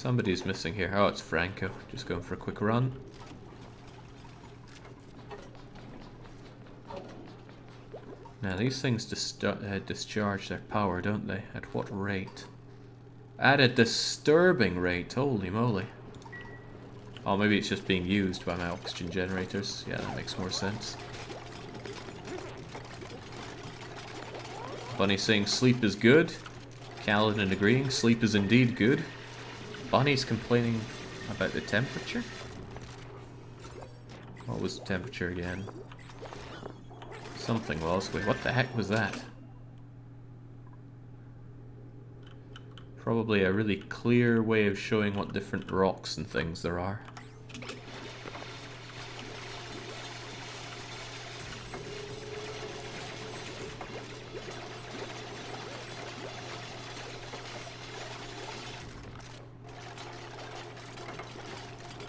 Somebody's missing here. Oh, it's Franco. Just going for a quick run. Now, these things discharge their power, don't they? At what rate? At a disturbing rate. Holy moly. Oh, maybe it's just being used by my oxygen generators. Yeah, that makes more sense. Bunny saying sleep is good. Kaladin agreeing sleep is indeed good. Bunny's complaining about the temperature? What was the temperature again? Something was. Wait, what the heck was that? Probably a really clear way of showing what different rocks and things there are.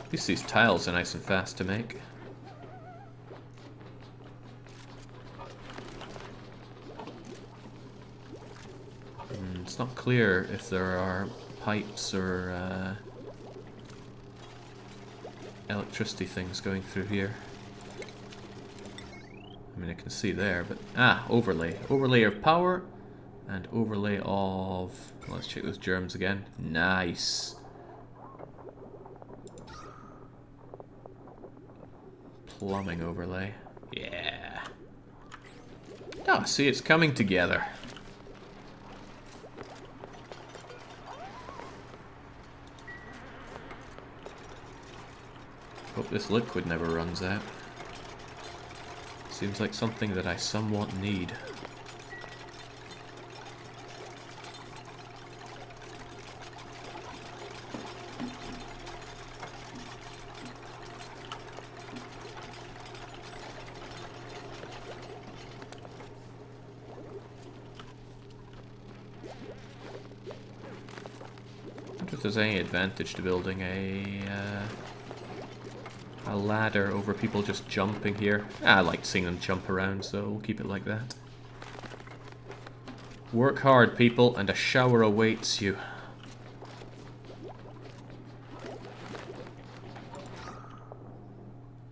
At least these tiles are nice and fast to make. It's not clear if there are pipes or electricity things going through here. I mean, I can see there, but... Ah, overlay. Overlay of power and overlay of... Let's check those germs again. Nice. Plumbing overlay. Yeah. Oh, see, it's coming together. Hope this liquid never runs out. Seems like something that I somewhat need. I wonder if there's any advantage to building a ladder over people just jumping here. I like seeing them jump around, so we'll keep it like that. Work hard, people, and a shower awaits you.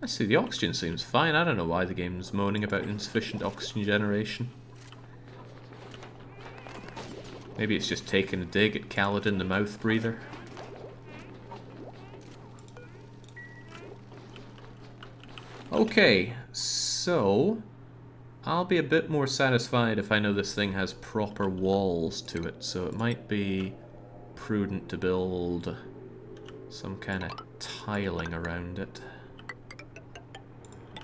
I see, the oxygen seems fine. I don't know why the game's moaning about insufficient oxygen generation. Maybe it's just taking a dig at Kaladin the mouth breather. Okay, so I'll be a bit more satisfied if I know this thing has proper walls to it, so it might be prudent to build some kind of tiling around it,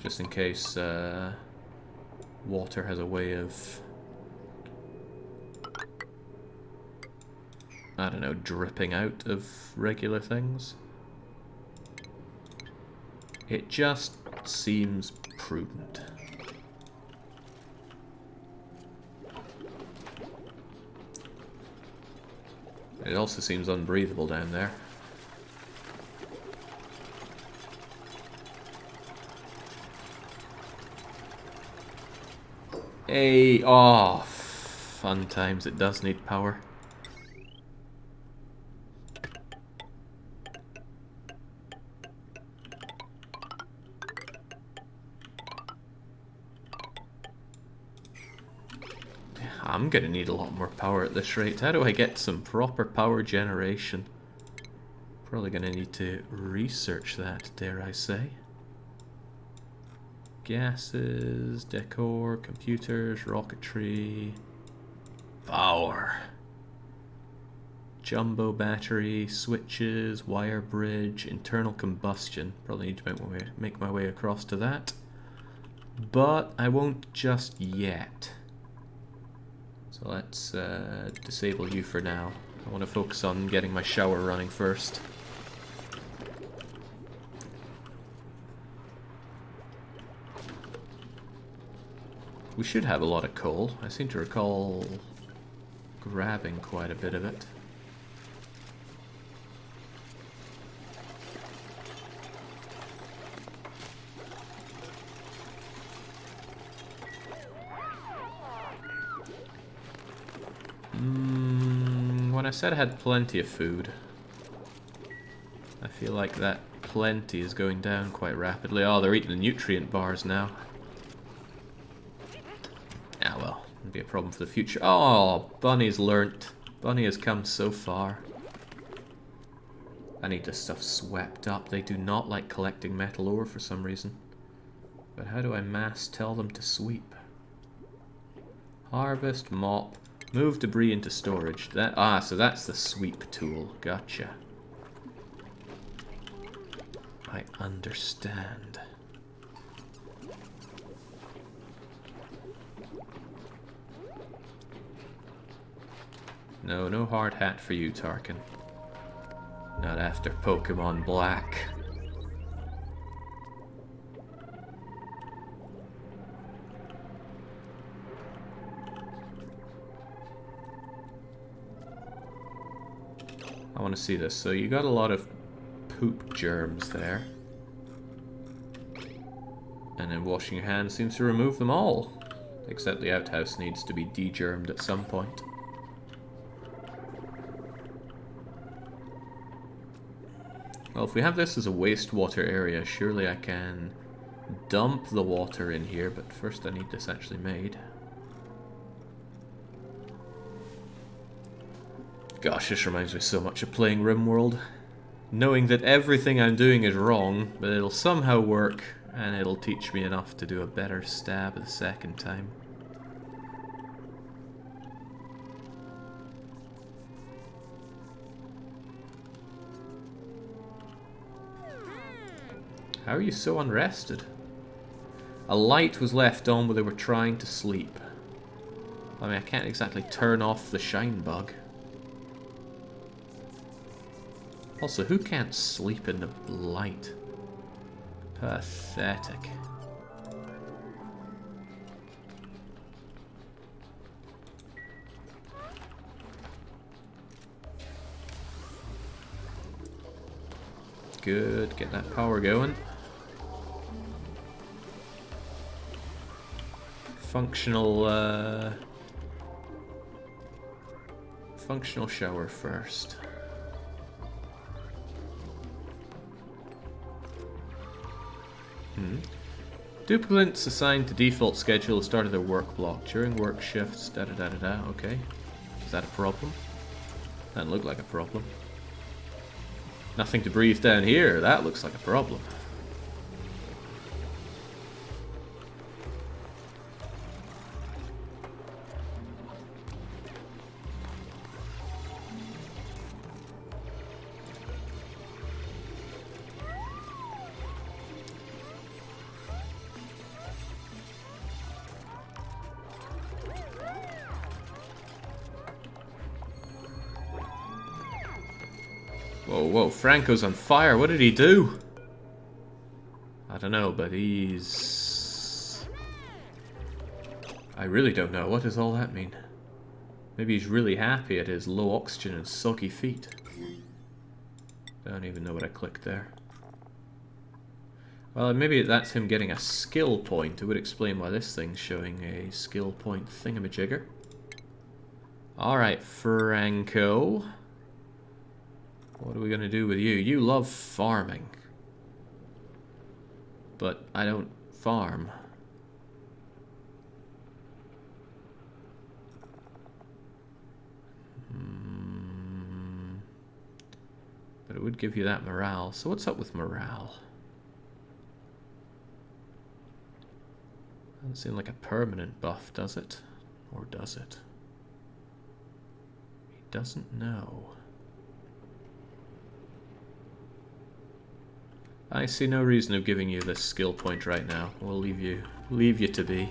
just in case water has a way of, I don't know, dripping out of regular things. It just seems prudent. It also seems unbreathable down there. Hey, oh, fun times. It does need power. I'm gonna need a lot more power at this rate. How do I get some proper power generation? Probably gonna need to research that, dare I say. Gases, decor, computers, rocketry, power. Jumbo battery, switches, wire bridge, internal combustion. Probably need to make my way across to that. But I won't just yet. So let's disable you for now. I want to focus on getting my shower running first. We should have a lot of coal. I seem to recall grabbing quite a bit of it. When I said I had plenty of food, feel like that plenty is going down quite rapidly. Oh, they're eating the nutrient bars now. Ah well, it'll be a problem for the future. Oh, Bunny's learnt. Bunny has come so far. I need this stuff swept up. They do not like collecting metal ore for some reason. But how do I mass tell them to sweep? Harvest, mop, move debris into storage. So that's the sweep tool. Gotcha. I understand. No hard hat for you, Tarkin. Not after Pokemon Black. I want to see this. So you got a lot of poop germs there. And then washing your hands seems to remove them all. Except the outhouse needs to be de-germed at some point. Well, if we have this as a wastewater area, surely I can dump the water in here, but first I need this actually made. Gosh, this reminds me so much of playing RimWorld. Knowing that everything I'm doing is wrong, but it'll somehow work, and it'll teach me enough to do a better stab the second time. How are you so unrested? A light was left on where they were trying to sleep. I mean, I can't exactly turn off the shine bug. Also, who can't sleep in the light? Pathetic. Good, get that power going. Functional shower first. Duplicates assigned to default schedule started their work block during work shifts. Da da da da da. Okay, is that a problem? Doesn't look like a problem. Nothing to breathe down here. That looks like a problem. Whoa, Franco's on fire. What did he do? I don't know, but he's... I really don't know. What does all that mean? Maybe he's really happy at his low oxygen and soggy feet. I don't even know what I clicked there. Well, maybe that's him getting a skill point. It would explain why this thing's showing a skill point thingamajigger. Alright, Franco. What are we going to do with you? You love farming. But I don't farm. But it would give you that morale. So what's up with morale? Doesn't seem like a permanent buff, does it? Or does it? He doesn't know. I see no reason of giving you this skill point right now. We'll leave you to be.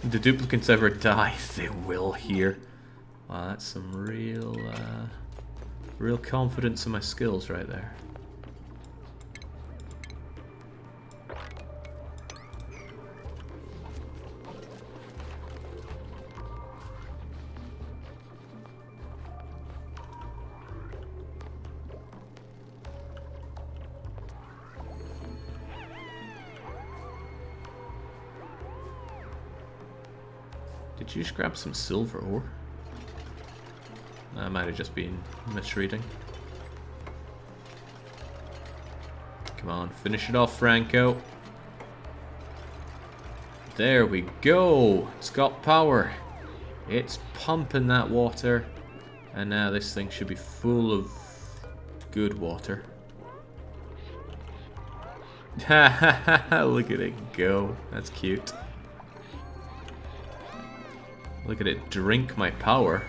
Do duplicates ever die? They will here. Wow, that's some real confidence in my skills right there. Did you just grab some silver ore? I might have just been misreading. Come on, finish it off, Franco. There we go. It's got power. It's pumping that water. And now this thing should be full of good water. Ha ha ha, look at it go. That's cute. Look at it drink my power.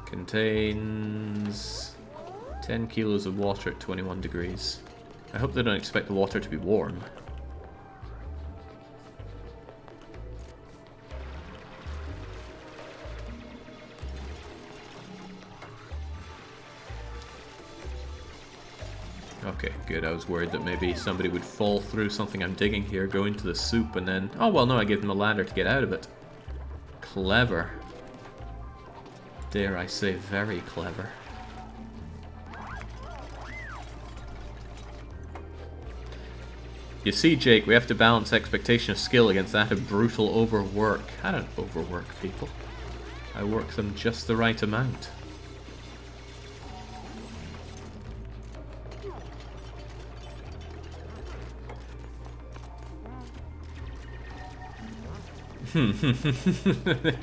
Contains 10 kilos of water at 21 degrees. I hope they don't expect the water to be warm. Okay, good. I was worried that maybe somebody would fall through something I'm digging here, go into the soup, and then... Oh, well, no, I gave them a ladder to get out of it. Clever. Dare I say, very clever. You see, Jake, we have to balance expectation of skill against that of brutal overwork. I don't overwork people. I work them just the right amount.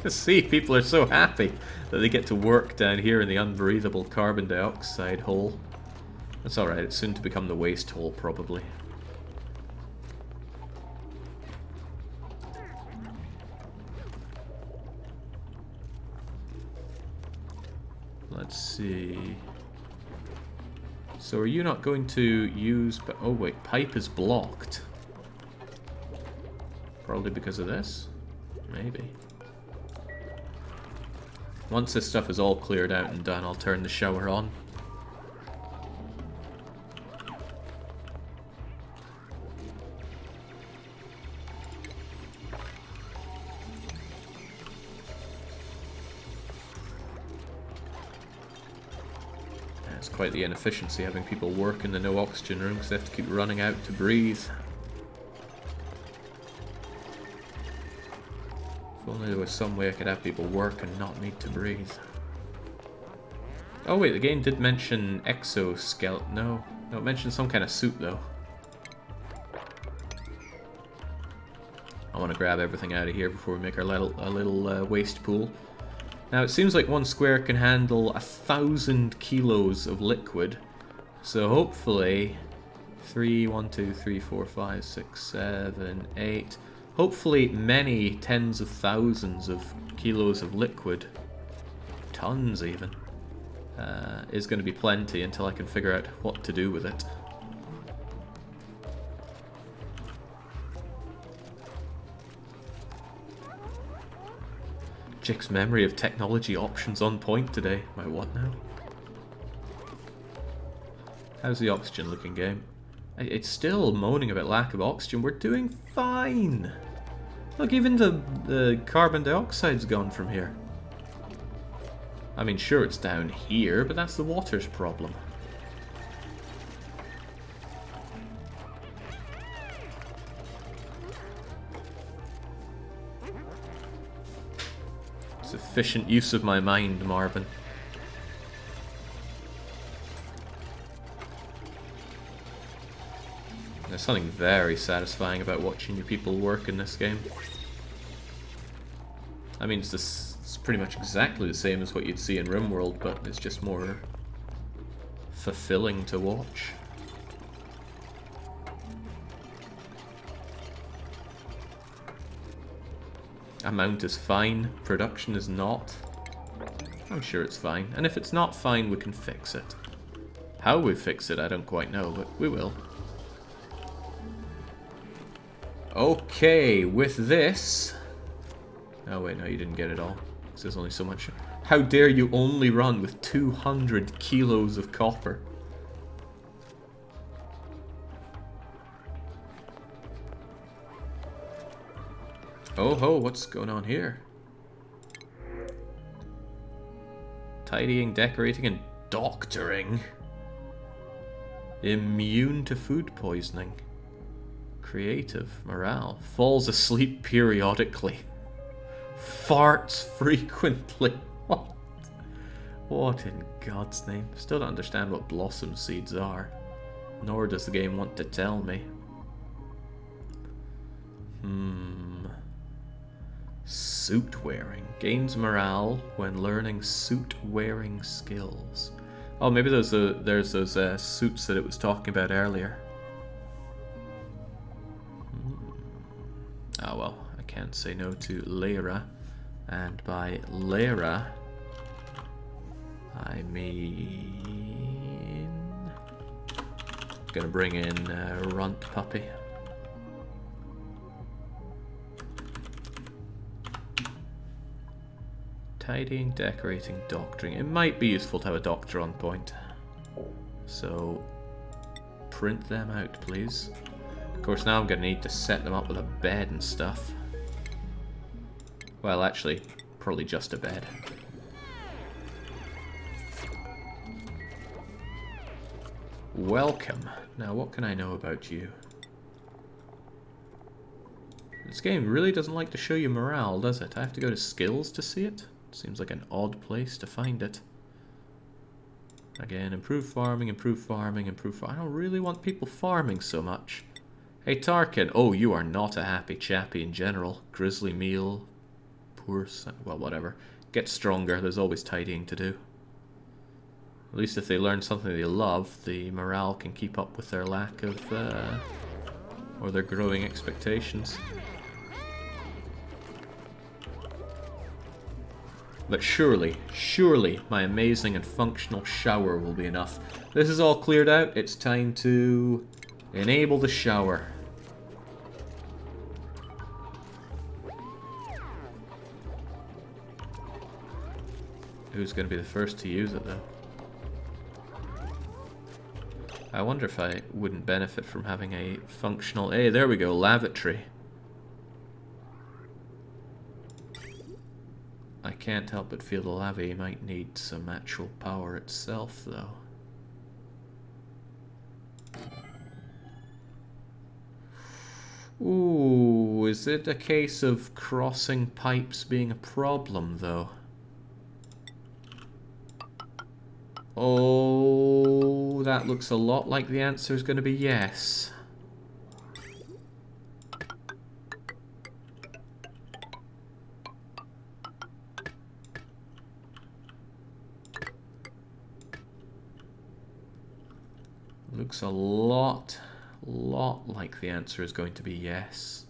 See, people are so happy that they get to work down here in the unbreathable carbon dioxide hole. That's alright, it's soon to become the waste hole, probably. Let's see. So are you not going to use... Oh wait, pipe is blocked. Probably because of this? Maybe. Once this stuff is all cleared out and done, I'll turn the shower on. It's quite the inefficiency having people work in the no oxygen room because they have to keep running out to breathe. If only there was some way I could have people work and not need to breathe. Oh wait, the game did mention exoskeleton. No, it mentioned some kind of suit though. I want to grab everything out of here before we make our little waste pool. Now it seems like one square can handle 1,000 kilos of liquid. So hopefully 1, 2, 3, 4, 5, 6, 7, 8... Hopefully many tens of thousands of kilos of liquid, tons even, is going to be plenty until I can figure out what to do with it. Jake's memory of technology options on point today. My what now? How's the oxygen looking, game? It's still moaning about lack of oxygen. We're doing fine. Look, even the carbon dioxide's gone from here. I mean, sure, it's down here, but that's the water's problem. It's efficient use of my mind, Marvin. There's something very satisfying about watching your people work in this game. I mean, it's pretty much exactly the same as what you'd see in RimWorld, but it's just more fulfilling to watch. Amount is fine, production is not. I'm sure it's fine, and if it's not fine, we can fix it. How we fix it, I don't quite know, but we will. Okay, with this... Oh wait, no, you didn't get it all. There's only so much. How dare you only run with 200 kilos of copper? Oh ho, what's going on here? Tidying, decorating, and doctoring. Immune to food poisoning. Creative. Morale. Falls asleep periodically. Farts frequently. What? What in God's name? Still don't understand what blossom seeds are. Nor does the game want to tell me. Suit wearing. Gains morale when learning suit wearing skills. Oh, maybe there's those suits that it was talking about earlier. Oh well, I can't say no to Lyra. And by Lyra, I mean... gonna bring in Runt Puppy. Tidying, decorating, doctoring. It might be useful to have a doctor on point. So, print them out, please. Of course, now I'm going to need to set them up with a bed and stuff. Well, actually, probably just a bed. Welcome. Now, what can I know about you? This game really doesn't like to show you morale, does it? I have to go to skills to see it? Seems like an odd place to find it. Again, improve farming, improve farming, improve farming. I don't really want people farming so much. Hey Tarkin, oh, you are not a happy chappy in general. Grizzly meal, poor well, whatever. Get stronger, there's always tidying to do. At least if they learn something they love, the morale can keep up with their lack of, or their growing expectations. But surely, surely, my amazing and functional shower will be enough. This is all cleared out. It's time to enable the shower. Who's going to be the first to use it, though? I wonder if I wouldn't benefit from having a functional... Hey, there we go, lavatory. I can't help but feel the lava might need some actual power itself, though. Ooh, is it a case of crossing pipes being a problem, though? Oh, that looks a lot like the answer is going to be yes. Looks a lot like the answer is going to be yes.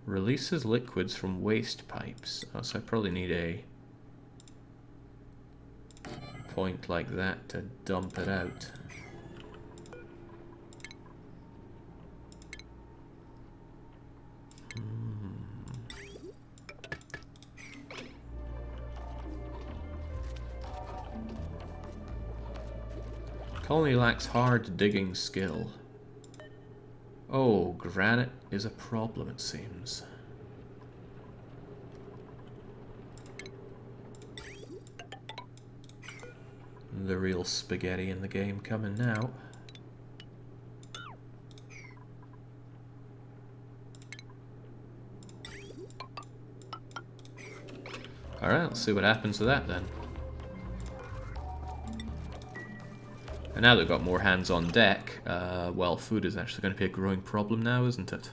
Releases liquids from waste pipes. Oh, so I probably need a point like that to dump it out. Colony lacks hard digging skill. Oh, granite is a problem, it seems. The real spaghetti in the game coming now. Alright, let's see what happens to that then. And now they've got more hands on deck, well, food is actually going to be a growing problem now, isn't it?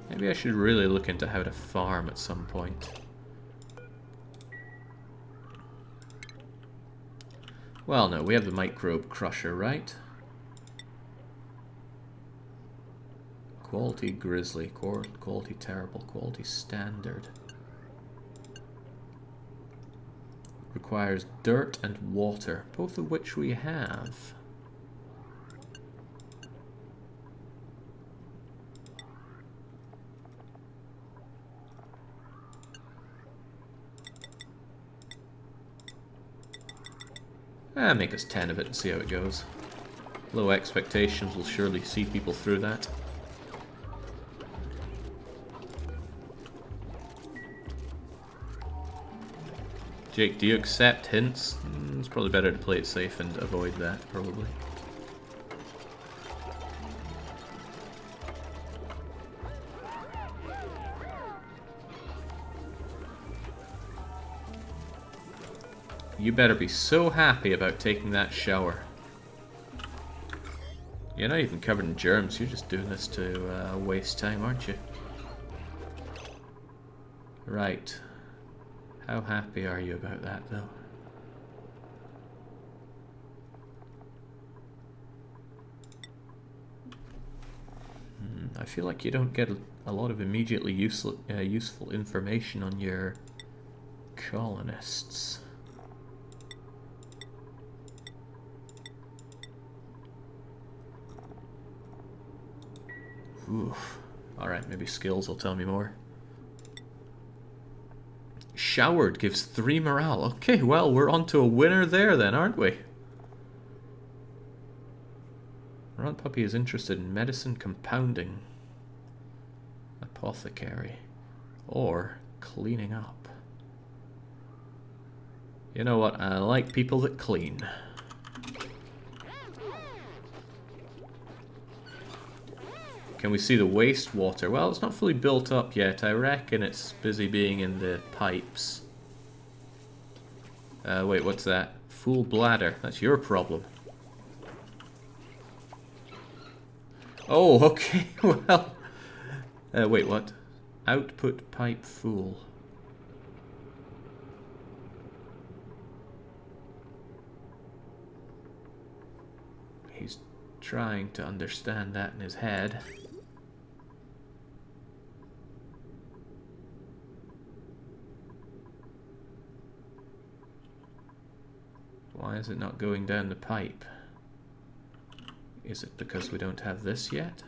Maybe I should really look into how to farm at some point. Well, no, we have the microbe crusher, right? Quality grizzly, quality terrible, quality standard. Requires dirt and water, both of which we have. Make us 10 of it and see how it goes. Low expectations will surely see people through that. Jake, do you accept hints? It's probably better to play it safe and avoid that, probably. You better be so happy about taking that shower. You're not even covered in germs, you're just doing this to waste time, aren't you? Right. How happy are you about that, though? I feel like you don't get a lot of immediately useful information on your colonists. Oof. Alright, maybe skills will tell me more. Showered gives 3 morale. Okay, well, we're on to a winner there then, aren't we? Runt Puppy is interested in medicine compounding, apothecary, or cleaning up. You know what? I like people that clean. Can we see the wastewater? Well, it's not fully built up yet. I reckon it's busy being in the pipes. Wait, what's that? Full bladder. That's your problem. Oh, okay. Well. Wait, what? Output pipe full. He's trying to understand that in his head. Why is it not going down the pipe? Is it because we don't have this yet?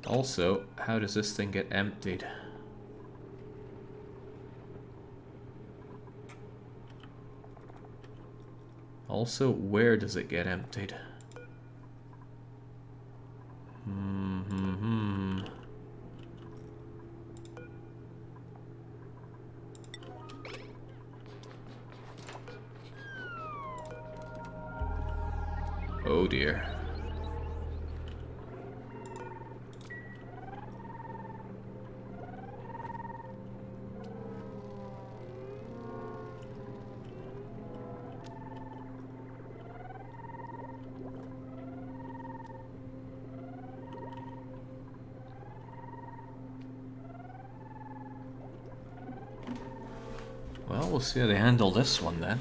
Also, how does this thing get emptied? Also, where does it get emptied? Oh dear. Well, we'll see how they handle this one then.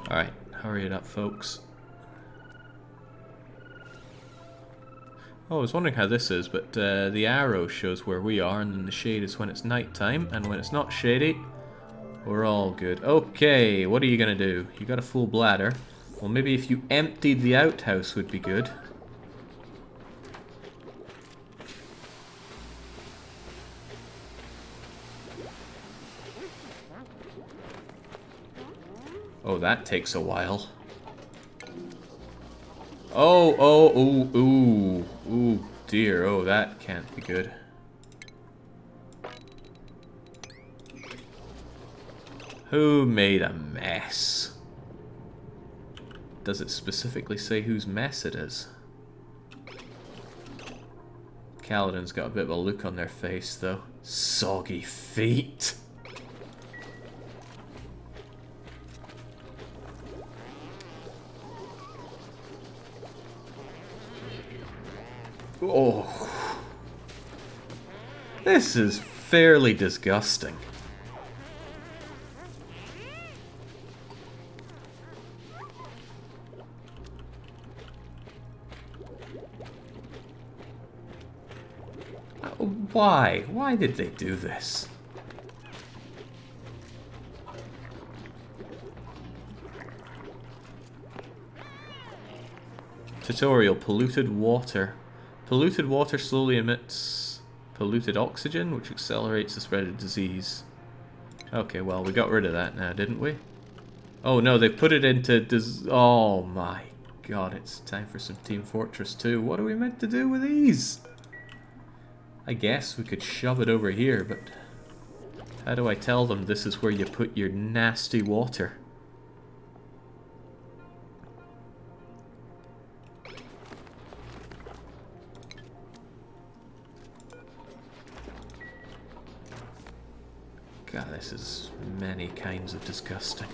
Alright, hurry it up, folks. Oh, I was wondering how this is, but the arrow shows where we are, and then the shade is when it's nighttime, and when it's not shady, we're all good. Okay, what are you gonna do? You got a full bladder. Well, maybe if you emptied the outhouse would be good. Oh, that takes a while. Ooh, dear. Oh, that can't be good. Who made a mess? Does it specifically say whose mess it is? Kaladin's got a bit of a look on their face, though. Soggy feet. Oh. This is fairly disgusting. Why? Why did they do this? Tutorial, polluted water. Polluted water slowly emits polluted oxygen, which accelerates the spread of disease. Okay, well, we got rid of that now, didn't we? Oh no, they put it into oh my god, it's time for some Team Fortress 2. What are we meant to do with these? I guess we could shove it over here, but how do I tell them this is where you put your nasty water? God, this is many kinds of disgusting.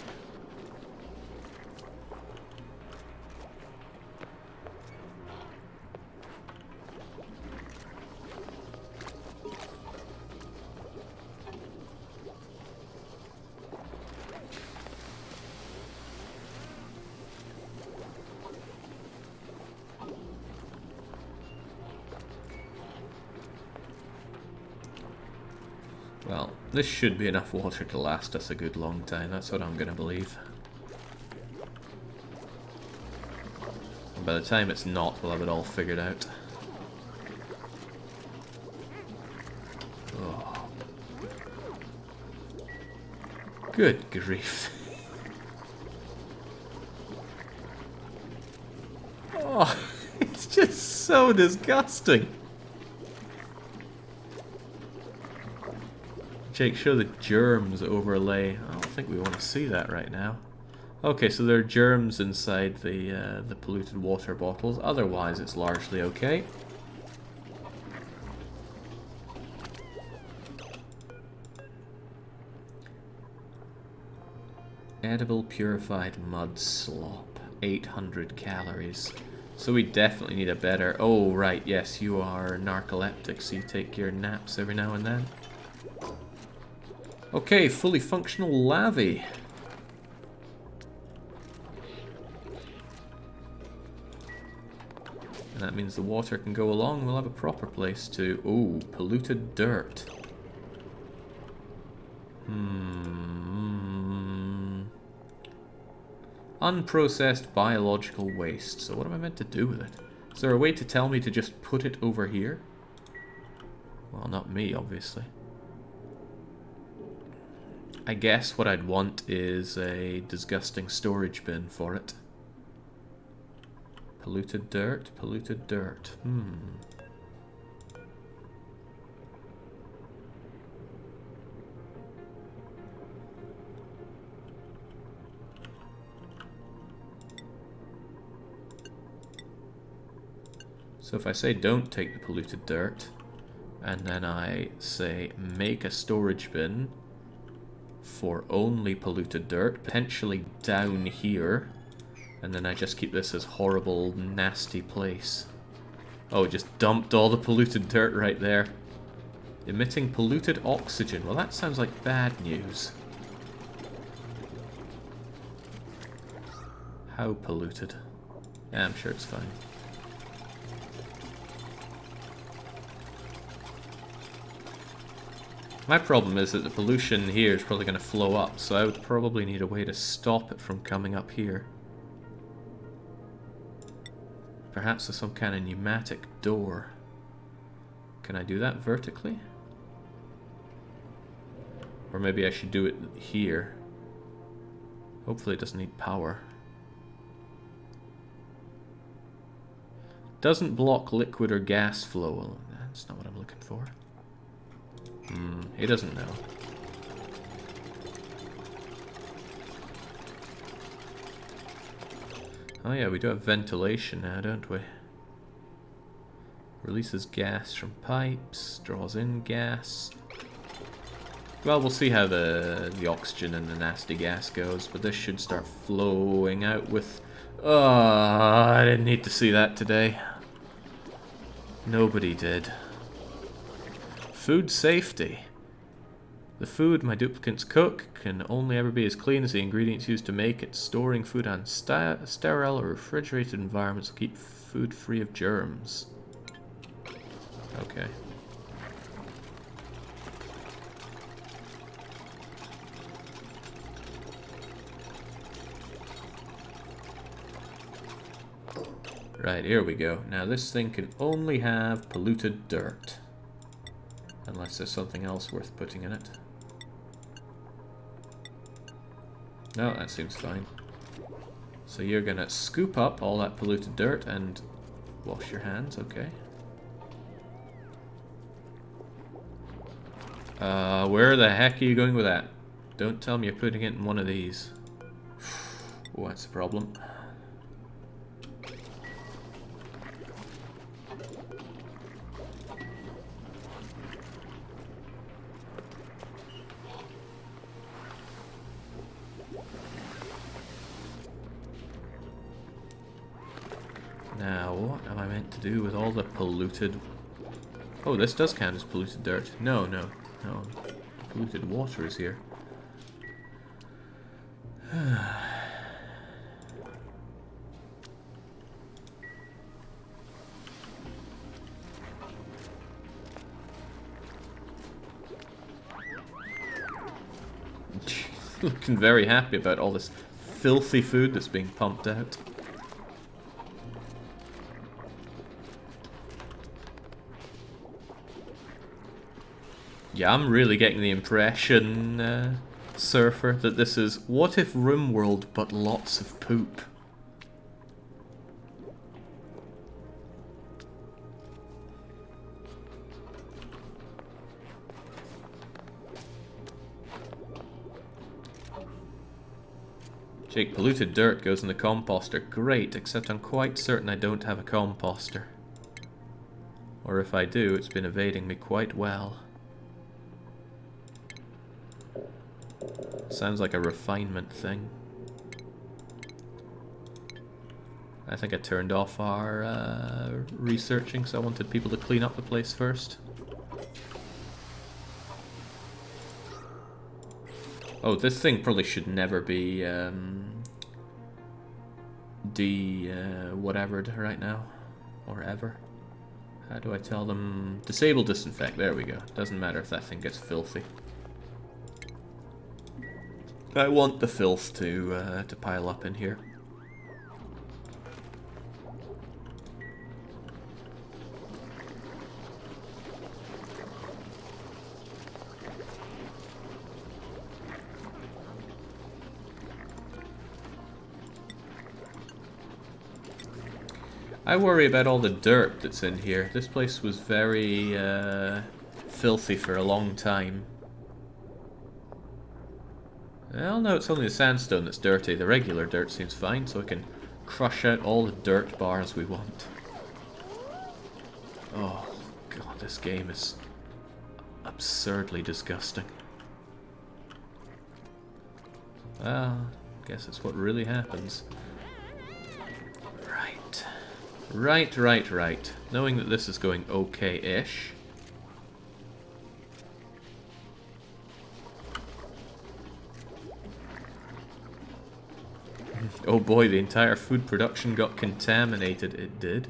Well, this should be enough water to last us a good long time, that's what I'm gonna believe. And by the time it's not, we'll have it all figured out. Oh. Good grief. Oh, it's just so disgusting. Jake, show the germs overlay. I don't think we want to see that right now. Okay, so there are germs inside the polluted water bottles. Otherwise, it's largely okay. Edible purified mud slop. 800 calories. So we definitely need a better... Oh, right, yes, you are narcoleptic, so you take your naps every now and then. Okay, fully functional lavvy. And that means the water can go along. We'll have a proper place to... Ooh, polluted dirt. Unprocessed biological waste. So what am I meant to do with it? Is there a way to tell me to just put it over here? Well, not me, obviously. I guess what I'd want is a disgusting storage bin for it. Polluted dirt, polluted dirt. So if I say don't take the polluted dirt, and then I say make a storage bin for only polluted dirt, potentially down here, and then I just keep this as horrible, nasty place. Oh, it just dumped all the polluted dirt right there. Emitting polluted oxygen. Well, that sounds like bad news. How polluted? Yeah, I'm sure it's fine. My problem is that the pollution here is probably going to flow up, so I would probably need a way to stop it from coming up here. Perhaps with some kind of pneumatic door. Can I do that vertically? Or maybe I should do it here. Hopefully it doesn't need power. Doesn't block liquid or gas flow. Well, that's not what I'm looking for. He doesn't know. Oh yeah, we do have ventilation now, don't we? Releases gas from pipes, draws in gas. Well, we'll see how the oxygen and the nasty gas goes, but this should start flowing out with... Oh, I didn't need to see that today. Nobody did. Food safety. The food my duplicants cook can only ever be as clean as the ingredients used to make it. Storing food on sterile or refrigerated environments will keep food free of germs. Okay. Right, here we go. Now this thing can only have polluted dirt. Unless there's something else worth putting in it. No, that seems fine. So you're gonna scoop up all that polluted dirt and wash your hands, okay. Where the heck are you going with that? Don't tell me you're putting it in one of these. Oh, that's a problem. Now, what am I meant to do with all the polluted... Oh, this does count as polluted dirt. No. Polluted water is here. Looking very happy about all this filthy food that's being pumped out. Yeah, I'm really getting the impression, Surfer, that this is what if RimWorld but lots of poop. Jake, polluted dirt goes in the composter. Great, except I'm quite certain I don't have a composter. Or if I do, it's been evading me quite well. Sounds like a refinement thing. I think I turned off our researching, so I wanted people to clean up the place first. Oh, this thing probably should never be whatevered right now. Or ever. How do I tell them? Disable disinfect, there we go. Doesn't matter if that thing gets filthy. I want the filth to pile up in here. I worry about all the dirt that's in here. This place was very filthy for a long time. Well, no, it's only the sandstone that's dirty. The regular dirt seems fine, so I can crush out all the dirt bars we want. Oh, God, this game is absurdly disgusting. Well, guess it's what really happens. Right. Knowing that this is going okay-ish. Oh boy, the entire food production got contaminated. It did.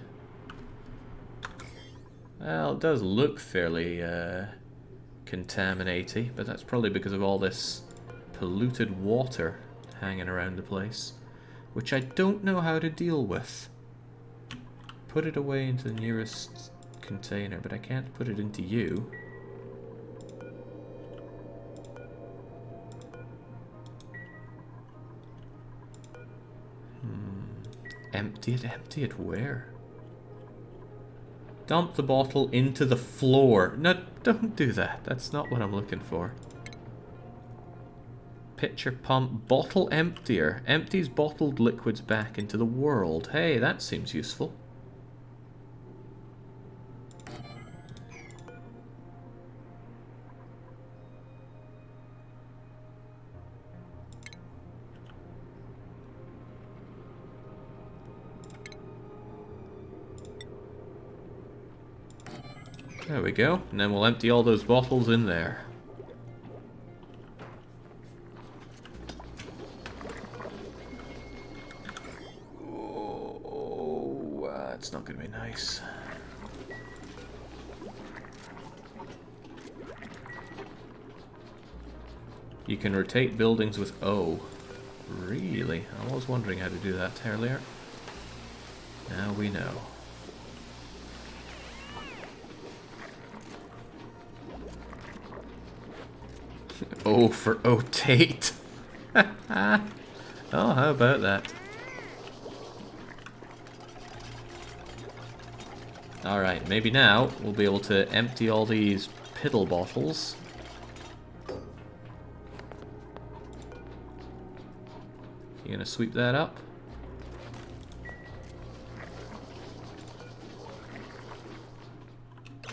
Well, it does look fairly contaminated, but that's probably because of all this polluted water hanging around the place, which I don't know how to deal with. Put it away into the nearest container, but I can't put it into you. Empty it where? Dump the bottle into the floor. No, don't do that. That's not what I'm looking for. Pitcher pump, bottle emptier. Empties bottled liquids back into the world. Hey, that seems useful. There we go, and then we'll empty all those bottles in there. Oh, it's not going to be nice. You can rotate buildings with O. Really? I was wondering how to do that earlier. Now we know. Oh, for Otate. Oh, how about that? Alright, maybe now we'll be able to empty all these piddle bottles. You gonna sweep that up?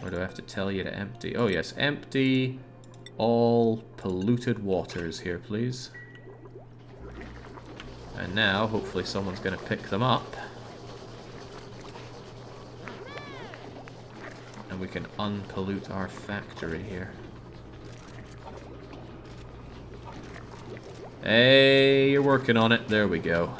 Or do I have to tell you to empty? Oh yes, empty all polluted waters here, please. And now, hopefully someone's gonna pick them up. And we can unpollute our factory here. Hey, you're working on it. There we go.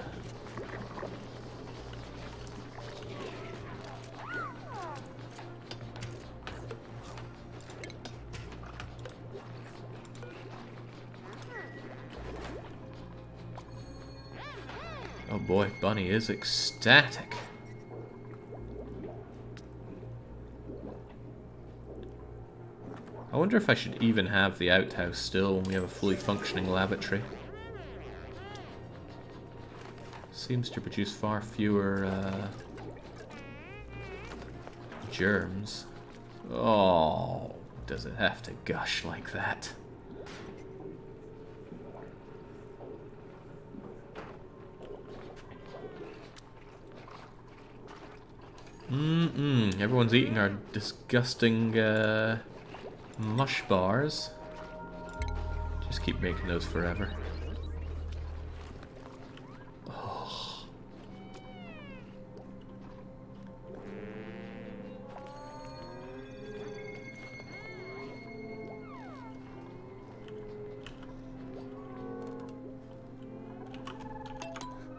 Oh boy, Bunny is ecstatic. I wonder if I should even have the outhouse still when we have a fully functioning lavatory. Seems to produce far fewer germs. Oh, does it have to gush like that? Everyone's eating our disgusting mush bars. Just keep making those forever. Oh.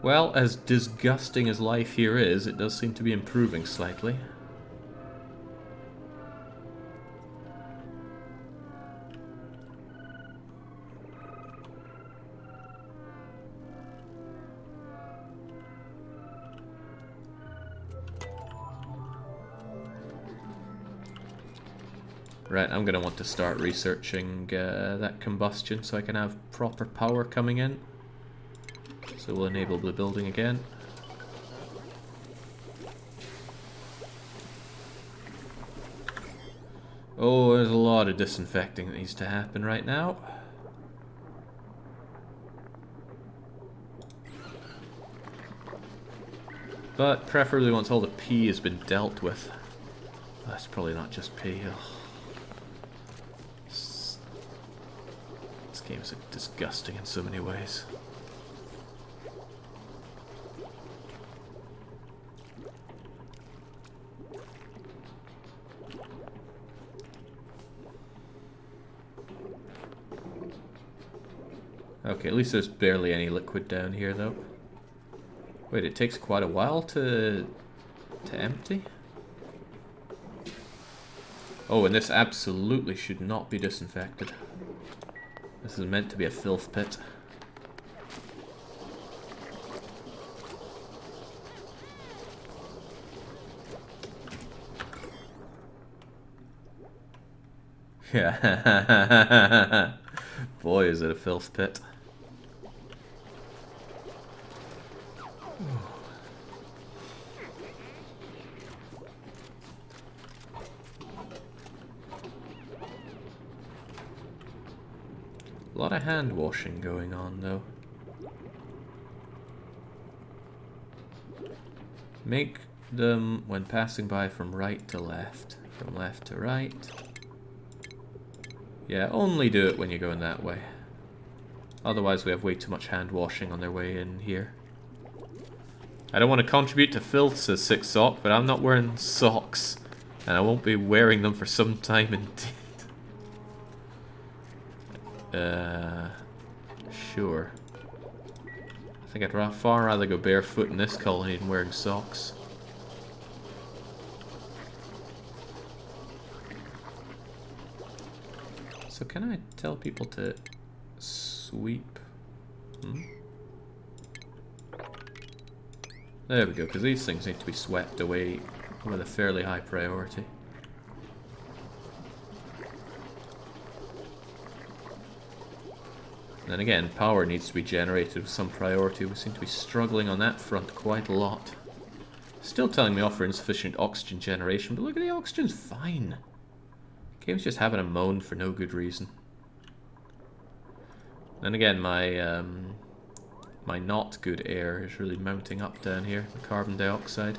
Well, as disgusting as life here is, it does seem to be improving slightly. Right, I'm going to want to start researching that combustion so I can have proper power coming in. So we'll enable the building again. Oh, there's a lot of disinfecting that needs to happen right now. But preferably once all the pee has been dealt with. That's probably not just pee. Ugh. This game is disgusting in so many ways. Okay, at least there's barely any liquid down here, though. Wait, it takes quite a while to empty? Oh, and this absolutely should not be disinfected. This is meant to be a filth pit. Yeah. Boy, is it a filth pit. A lot of hand washing going on, though. Make them when passing by from right to left, from left to right. Yeah, only do it when you're going that way. Otherwise we have way too much hand washing on their way in here. I don't want to contribute to filth, says Six Sock, but I'm not wearing socks. And I won't be wearing them for some time indeed. Sure. I think I'd far rather go barefoot in this colony than wearing socks. So can I tell people to sweep? There we go, because these things need to be swept away with a fairly high priority. Then again, power needs to be generated with some priority. We seem to be struggling on that front quite a lot. Still telling me offer insufficient oxygen generation, but look at the oxygen's fine. Game's just having a moan for no good reason. Then again, my my not good air is really mounting up down here, the carbon dioxide.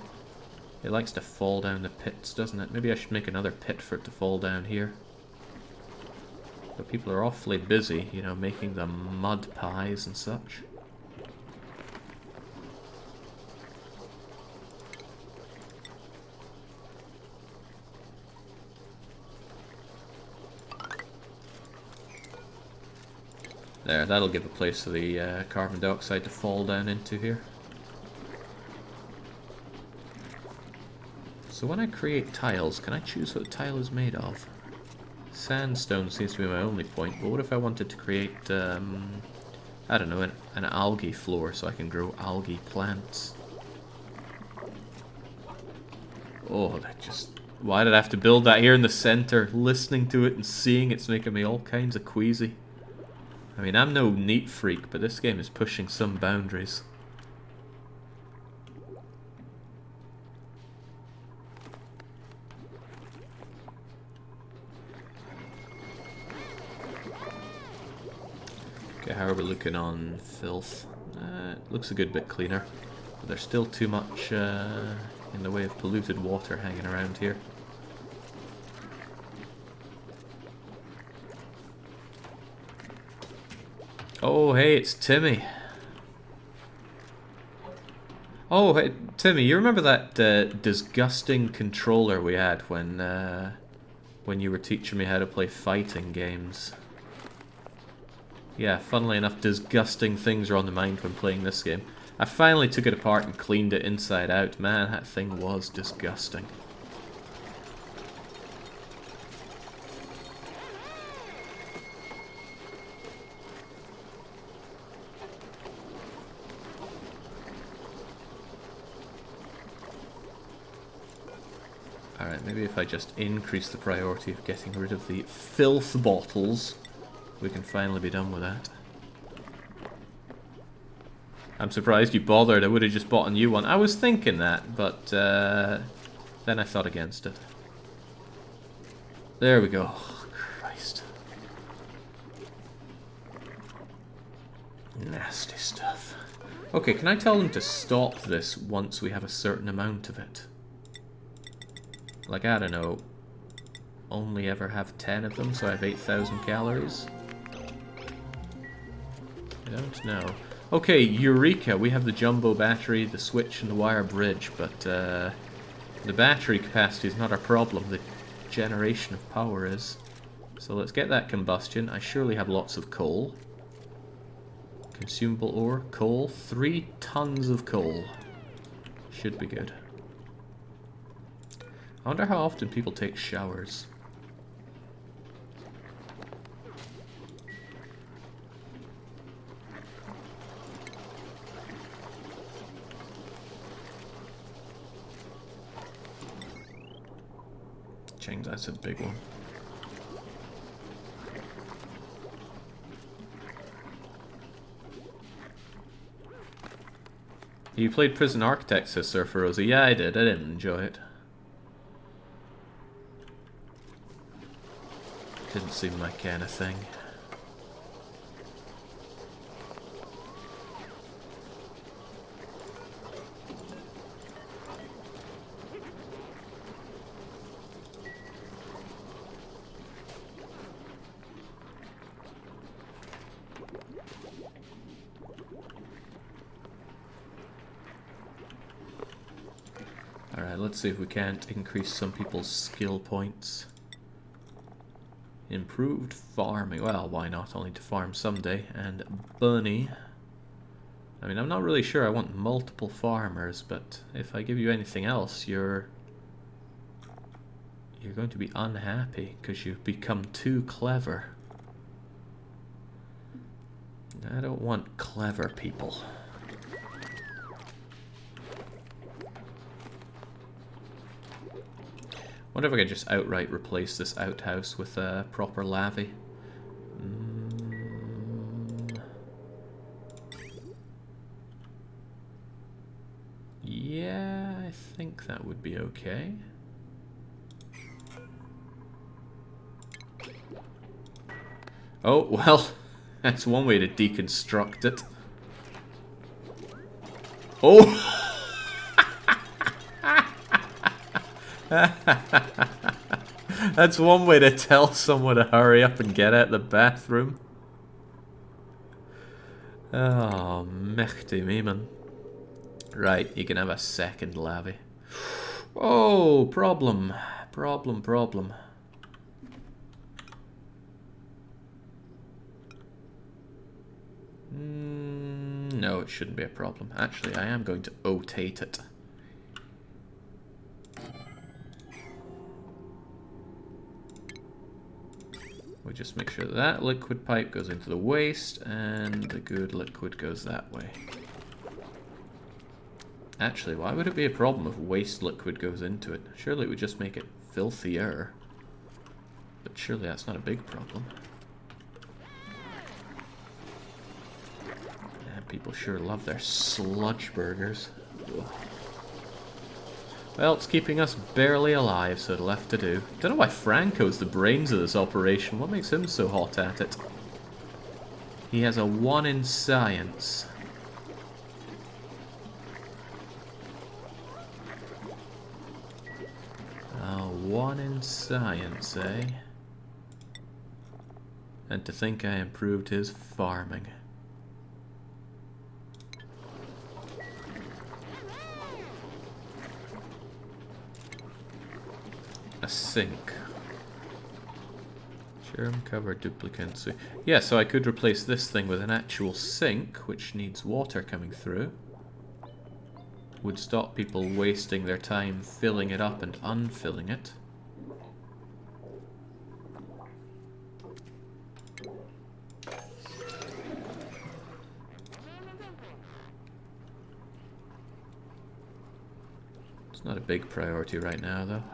It likes to fall down the pits, doesn't it? Maybe I should make another pit for it to fall down here. But people are awfully busy, you know, making the mud pies and such. There, that'll give a place for the carbon dioxide to fall down into here. So when I create tiles, can I choose what the tile is made of? Sandstone seems to be my only point, but what if I wanted to create, I don't know, an algae floor so I can grow algae plants? Oh, that just... Why did I have to build that here in the center? Listening to it and seeing it's making me all kinds of queasy. I mean, I'm no neat freak, but this game is pushing some boundaries. Okay, how are we looking on filth? It looks a good bit cleaner, but there's still too much in the way of polluted water hanging around here. Oh, hey, it's Timmy. Oh, hey, Timmy, you remember that disgusting controller we had when you were teaching me how to play fighting games? Yeah, funnily enough, disgusting things are on the mind when playing this game. I finally took it apart and cleaned it inside out. Man, that thing was disgusting. Alright, maybe if I just increase the priority of getting rid of the filth bottles, we can finally be done with that. I'm surprised you bothered. I would have just bought a new one. I was thinking that, but then I thought against it. There we go. Oh, Christ. Nasty stuff. Okay, can I tell them to stop this once we have a certain amount of it? Like, I don't know, only ever have 10 of them, so I have 8,000 calories? I don't know. Okay, Eureka! We have the jumbo battery, the switch, and the wire bridge, but the battery capacity is not our problem. The generation of power is. So let's get that combustion. I surely have lots of coal. Consumable ore, coal, 3 tons of coal. Should be good. I wonder how often people take showers. Change, that's a big one. You played Prison Architect, says Surfer Rosie. Yeah, I did. I didn't enjoy it. Didn't seem my kind of thing. Alright, let's see if we can't increase some people's skill points. Improved farming. Well, why not? I'll need to farm someday. And bunny. I mean, I'm not really sure I want multiple farmers, but if I give you anything else, you're going to be unhappy because you've become too clever. I don't want clever people. Wonder if I could just outright replace this outhouse with a proper lavvy. Yeah, I think that would be okay. Oh, well, that's one way to deconstruct it. Oh! That's one way to tell someone to hurry up and get out the bathroom. Oh, mechty me, man. Right, you can have a second lavvy. Oh, problem. Problem. No, it shouldn't be a problem. Actually, I am going to rotate it. We just make sure that, that liquid pipe goes into the waste and the good liquid goes that way. Actually, why would it be a problem if waste liquid goes into it? Surely it would just make it filthier. But surely that's not a big problem. Yeah, people sure love their sludge burgers. Ugh. Well, it's keeping us barely alive, so it'll have to do. Don't know why Franco's the brains of this operation. What makes him so hot at it? He has a 1 in science. A 1 in science, eh? And to think I improved his farming. A sink. Germ cover duplicate. So, yeah, so I could replace this thing with an actual sink, which needs water coming through. Would stop people wasting their time filling it up and unfilling it. It's not a big priority right now, though.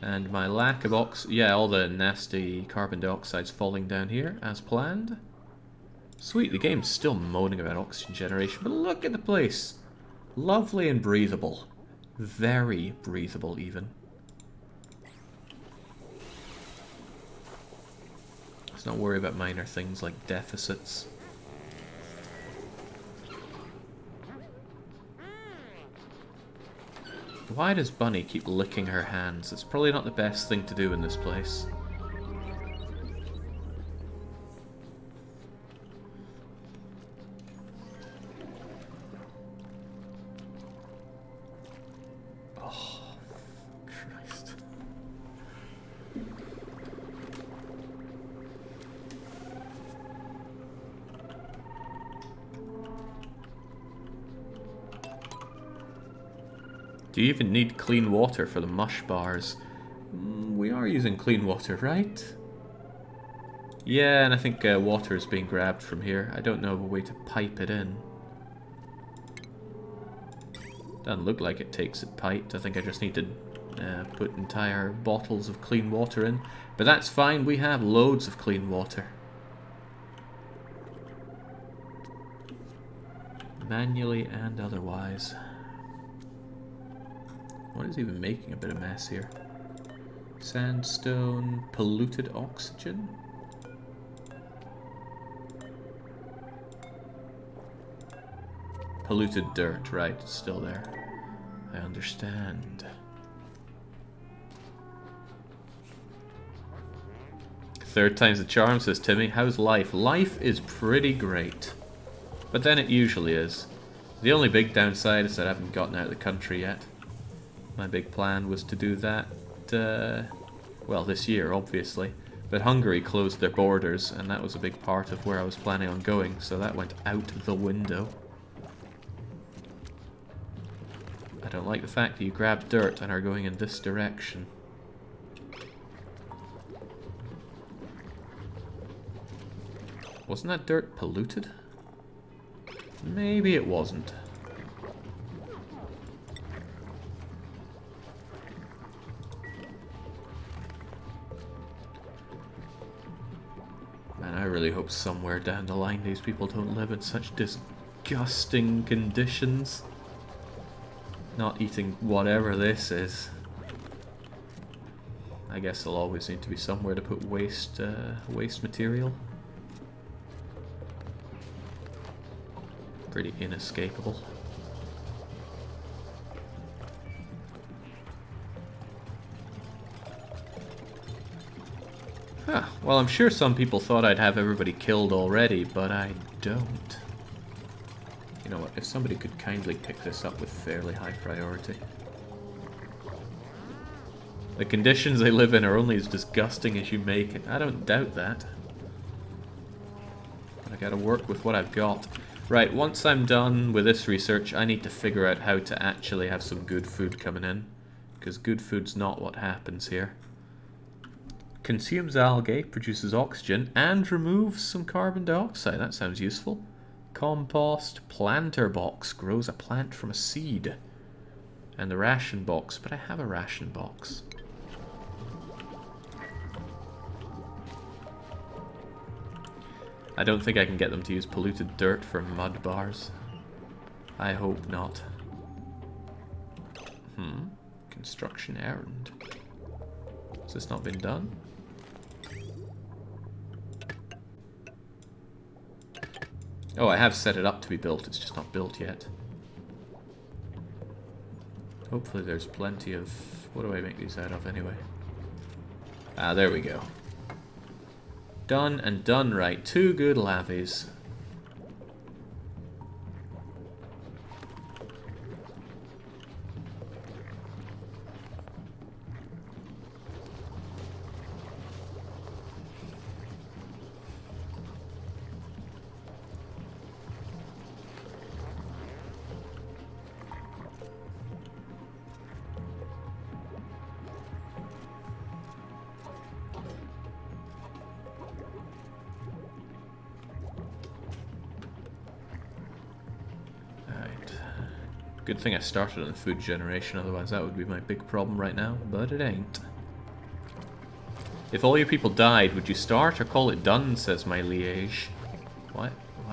And my lack of yeah, all the nasty carbon dioxide's falling down here, as planned. Sweet, the game's still moaning about oxygen generation, but look at the place! Lovely and breathable. Very breathable, even. Let's not worry about minor things like deficits. Why does Bunny keep licking her hands? It's probably not the best thing to do in this place. Oh, Christ. Do you even need clean water for the mush bars? We are using clean water, right? Yeah, and I think water is being grabbed from here. I don't know of a way to pipe it in. Doesn't look like it takes it piped. I think I just need to put entire bottles of clean water in. But that's fine, we have loads of clean water. Manually and otherwise. What is even making a bit of mess here? Sandstone, polluted oxygen? Polluted dirt, right, it's still there. I understand. Third time's the charm, says Timmy. How's life? Life is pretty great. But then it usually is. The only big downside is that I haven't gotten out of the country yet. My big plan was to do that, well, this year, obviously. But Hungary closed their borders, and that was a big part of where I was planning on going, so that went out the window. I don't like the fact that you grab dirt and are going in this direction. Wasn't that dirt polluted? Maybe it wasn't. Man, I really hope somewhere down the line these people don't live in such disgusting conditions. Not eating whatever this is. I guess there'll always need to be somewhere to put waste material. Pretty inescapable. Huh. Well, I'm sure some people thought I'd have everybody killed already, but I don't. You know what, if somebody could kindly pick this up with fairly high priority. The conditions they live in are only as disgusting as you make it. I don't doubt that. But I gotta work with what I've got. Right, once I'm done with this research, I need to figure out how to actually have some good food coming in. Because good food's not what happens here. Consumes algae, produces oxygen, and removes some carbon dioxide. That sounds useful. Compost, planter box, grows a plant from a seed. And the ration box, but I have a ration box. I don't think I can get them to use polluted dirt for mud bars. I hope not. Construction errand. Has this not been done? Oh, I have set it up to be built, it's just not built yet. Hopefully there's plenty of... What do I make these out of anyway? Ah, there we go. Done and done right. 2 good lavies. Good thing I started on the food generation, otherwise that would be my big problem right now, but it ain't. If all your people died, would you start or call it done, says my liege. Why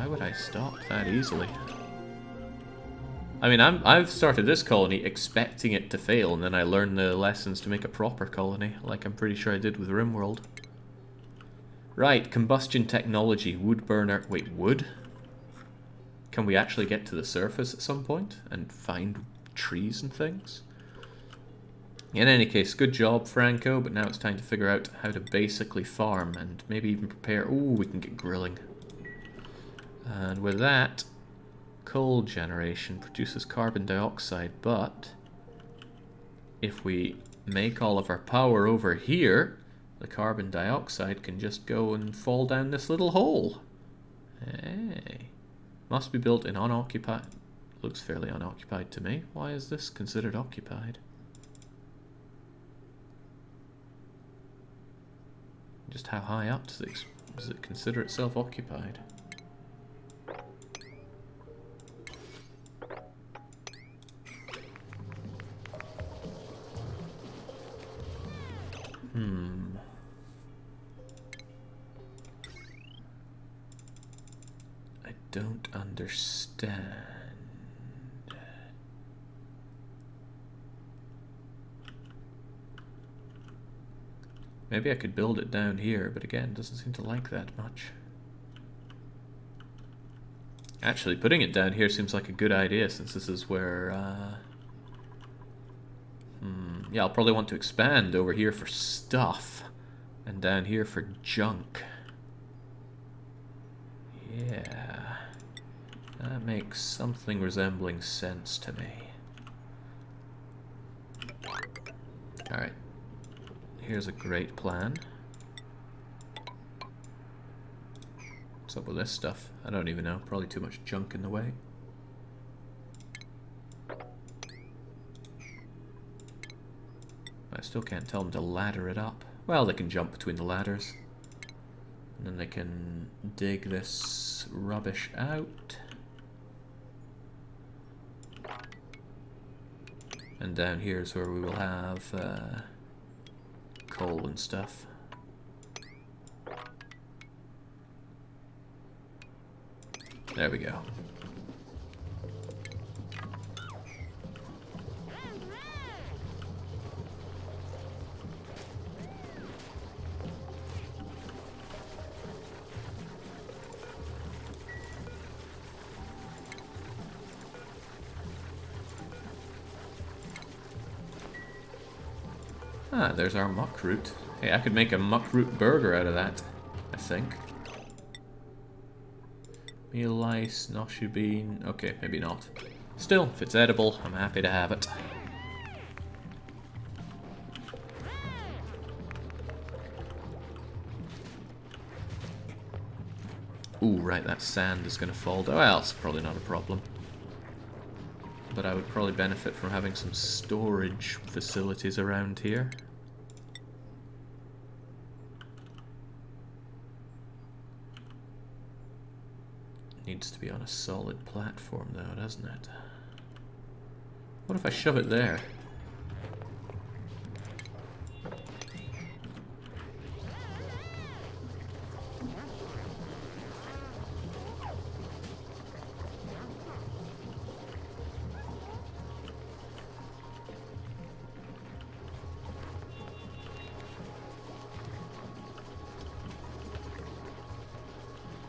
would I stop that easily? I mean, I've started this colony expecting it to fail, and then I learned the lessons to make a proper colony, like I'm pretty sure I did with RimWorld. Right, combustion technology, wood burner... Wait, wood? Can we actually get to the surface at some point and find trees and things? In any case, good job, Franco, but now it's time to figure out how to basically farm and maybe even prepare... Ooh, we can get grilling. And with that, coal generation produces carbon dioxide, but if we make all of our power over here, the carbon dioxide can just go and fall down this little hole. Hey. Must be built in unoccupied... Looks fairly unoccupied to me. Why is this considered occupied? Just how high up does it consider itself occupied? I don't understand. Maybe I could build it down here, but again, it doesn't seem to like that much. Actually, putting it down here seems like a good idea, since this is where... Yeah, I'll probably want to expand over here for stuff, and down here for junk. Yeah, that makes something resembling sense to me. Alright, here's a great plan. What's up with this stuff? I don't even know, probably too much junk in the way. I still can't tell them to ladder it up. Well, they can jump between the ladders. And then they can dig this rubbish out. And down here is where we will have coal and stuff. There we go. Ah, there's our muckroot. Hey, I could make a muckroot burger out of that, I think. Meal lice, noshu bean. Okay, maybe not. Still, if it's edible, I'm happy to have it. Ooh, right, that sand is going to fall down. Well, it's probably not a problem. But I would probably benefit from having some storage facilities around here. Needs to be on a solid platform though, doesn't it? What if I shove it there?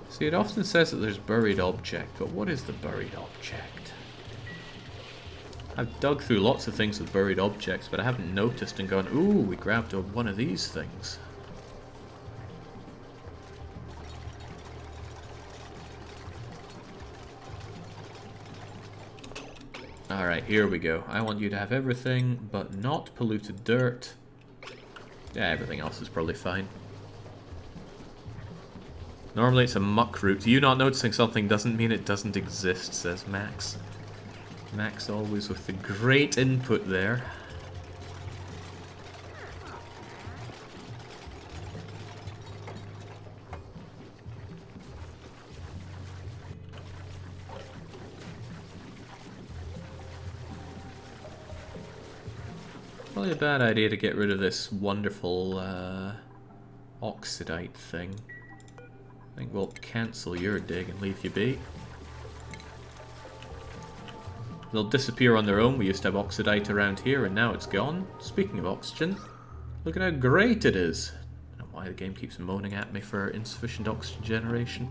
See, it often says that there's buried object, but what is the buried object? I've dug through lots of things with buried objects, but I haven't noticed and gone, ooh, we grabbed one of these things. Alright, here we go. I want you to have everything, but not polluted dirt. Yeah, everything else is probably fine. Normally it's a muckroot. You not noticing something doesn't mean it doesn't exist, says Max. Max always with the great input there. Probably a bad idea to get rid of this wonderful oxidite thing. I think we'll cancel your dig and leave you be. They'll disappear on their own. We used to have oxidite around here and now it's gone. Speaking of oxygen, look at how great it is. I don't know why the game keeps moaning at me for insufficient oxygen generation.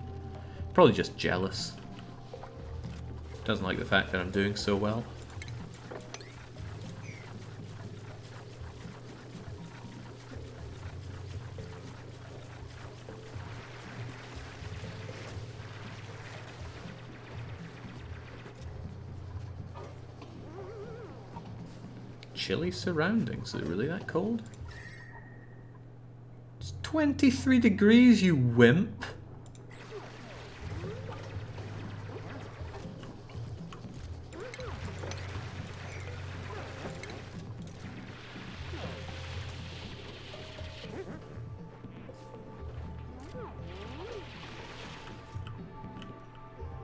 Probably just jealous. Doesn't like the fact that I'm doing so well. Chilly surroundings. Is it really that cold? It's 23 degrees, you wimp.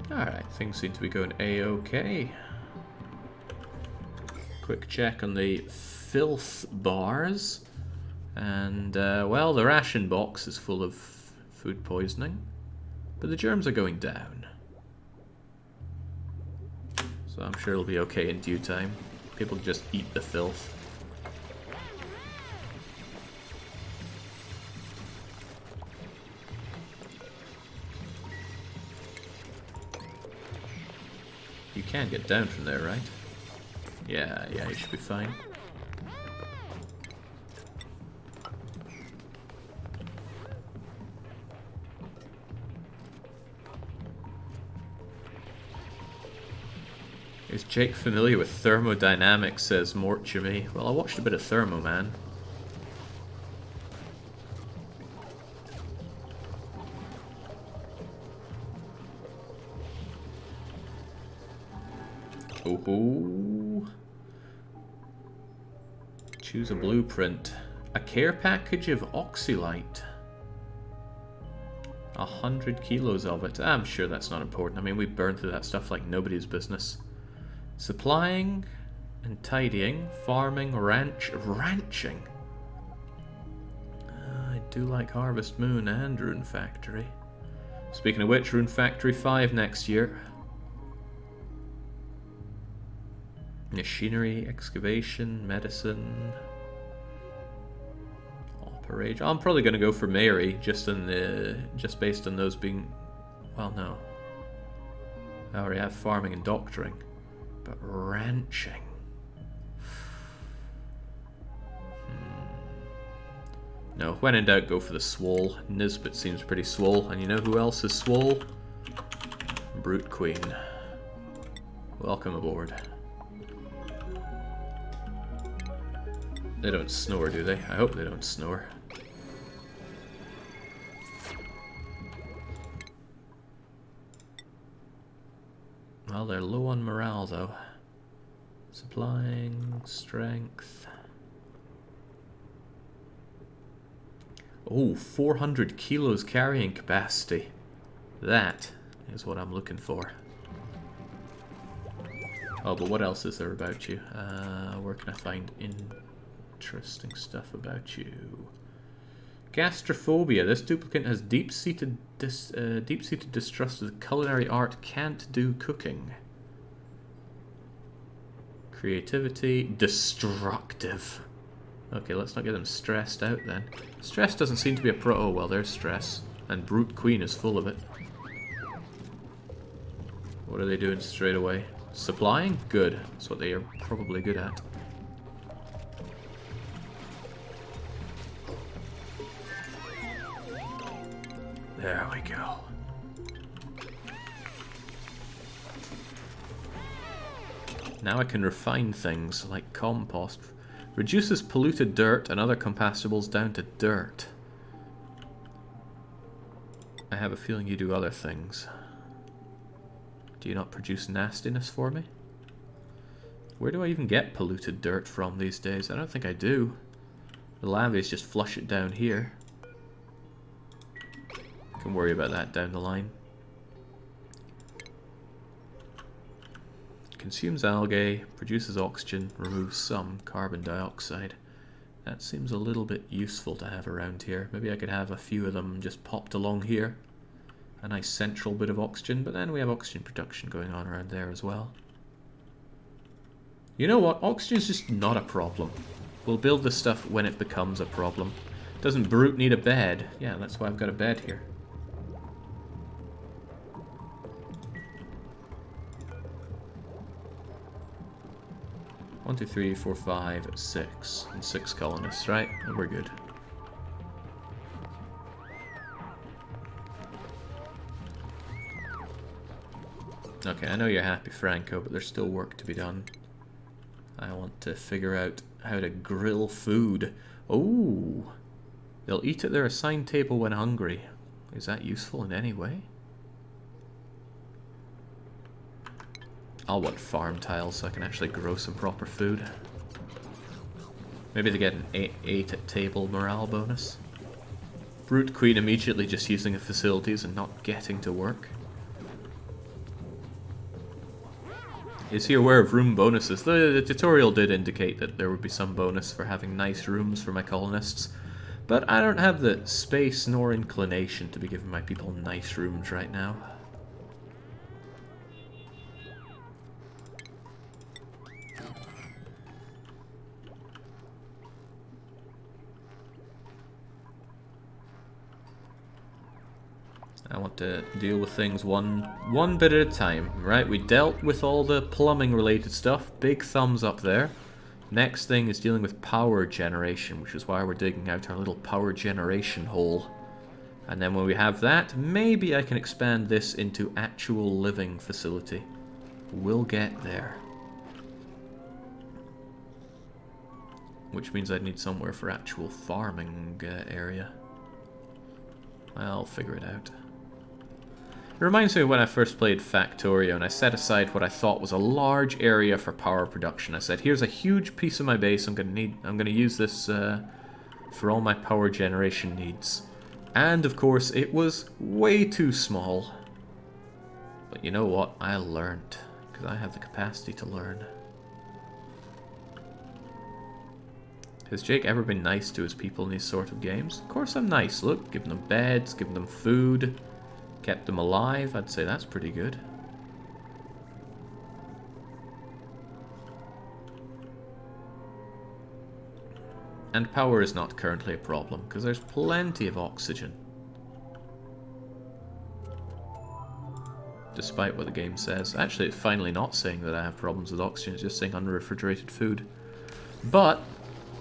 Alright, things seem to be going A-okay. Quick check on the filth bars, and well, the ration box is full of food poisoning, but the germs are going down, so I'm sure it'll be okay in due time. People just eat the filth. You can get down from there, right? Yeah, you should be fine. Is Jake familiar with thermodynamics, says Mort to me. Well, I watched a bit of Thermo, man. Oh. Choose a blueprint. A care package of oxylite. 100 kilos of it. I'm sure that's not important. I mean, we burned through that stuff like nobody's business. Supplying and tidying. Farming, ranching. I do like Harvest Moon and Rune Factory. Speaking of which, Rune Factory 5 next year. Machinery, excavation, medicine, operation. I'm probably going to go for Mary, just based on those being. Well, no. I already have farming and doctoring, but ranching. No, when in doubt, go for the swole. Nisbet seems pretty swole, and you know who else is swole? Brute Queen. Welcome aboard. They don't snore, do they? I hope they don't snore. Well, they're low on morale, though. Supplying, strength. Oh, 400 kilos carrying capacity. That is what I'm looking for. Oh, but what else is there about you? Where can I find interesting stuff about you? Gastrophobia. This duplicate has deep-seated distrust of the culinary art, can't do cooking. Creativity. Destructive. Okay, let's not get them stressed out then. Stress doesn't seem to be a pro. Oh, well, there's stress. And Brute Queen is full of it. What are they doing straight away? Supplying? Good. That's what they are probably good at. There we go. Now I can refine things like compost. Reduces polluted dirt and other compostables down to dirt. I have a feeling you do other things. Do you not produce nastiness for me? Where do I even get polluted dirt from these days? I don't think I do. The lavies just flush it down here. Can worry about that down the line. Consumes algae, produces oxygen, removes some carbon dioxide. That seems a little bit useful to have around here. Maybe I could have a few of them just popped along here. A nice central bit of oxygen, but then we have oxygen production going on around there as well. You know what? Oxygen's just not a problem. We'll build this stuff when it becomes a problem. Doesn't Brute need a bed? Yeah, that's why I've got a bed here. One, two, three, four, five, six. And 6 colonists, right? And we're good. Okay, I know you're happy, Franco, but there's still work to be done. I want to figure out how to grill food. Oh! They'll eat at their assigned table when hungry. Is that useful in any way? I'll want farm tiles so I can actually grow some proper food. Maybe they get an 8 at table morale bonus. Brute Queen immediately just using the facilities and not getting to work. Is he aware of room bonuses? The tutorial did indicate that there would be some bonus for having nice rooms for my colonists, but I don't have the space nor inclination to be giving my people nice rooms right now. I want to deal with things one bit at a time, right? We dealt with all the plumbing related stuff. Big thumbs up there. Next thing is dealing with power generation, which is why we're digging out our little power generation hole. And then when we have that, maybe I can expand this into actual living facility. We'll get there. Which means I'd need somewhere for actual farming area. I'll figure it out. It reminds me of when I first played Factorio and I set aside what I thought was a large area for power production. I said, here's a huge piece of my base, I'm gonna use this for all my power generation needs. And of course it was way too small. But you know what? I learned, because I have the capacity to learn. Has Jake ever been nice to his people in these sort of games? Of course I'm nice. Look, giving them beds, giving them food. Kept them alive, I'd say that's pretty good. And power is not currently a problem, because there's plenty of oxygen. Despite what the game says. Actually, it's finally not saying that I have problems with oxygen, it's just saying unrefrigerated food. But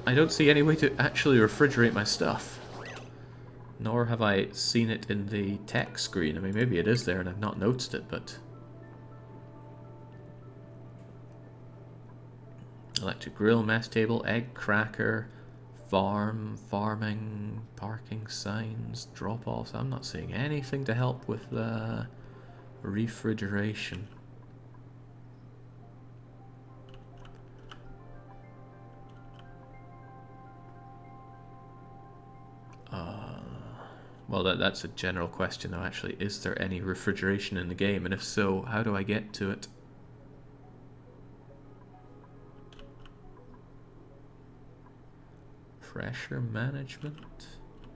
I don't see any way to actually refrigerate my stuff. Nor have I seen it in the text screen. I mean, maybe it is there and I've not noticed it, but... Electric grill, mess table, egg cracker, farming, parking signs, drop-offs. I'm not seeing anything to help with refrigeration. Well, that's a general question though, actually. Is there any refrigeration in the game? And if so, how do I get to it? Pressure management?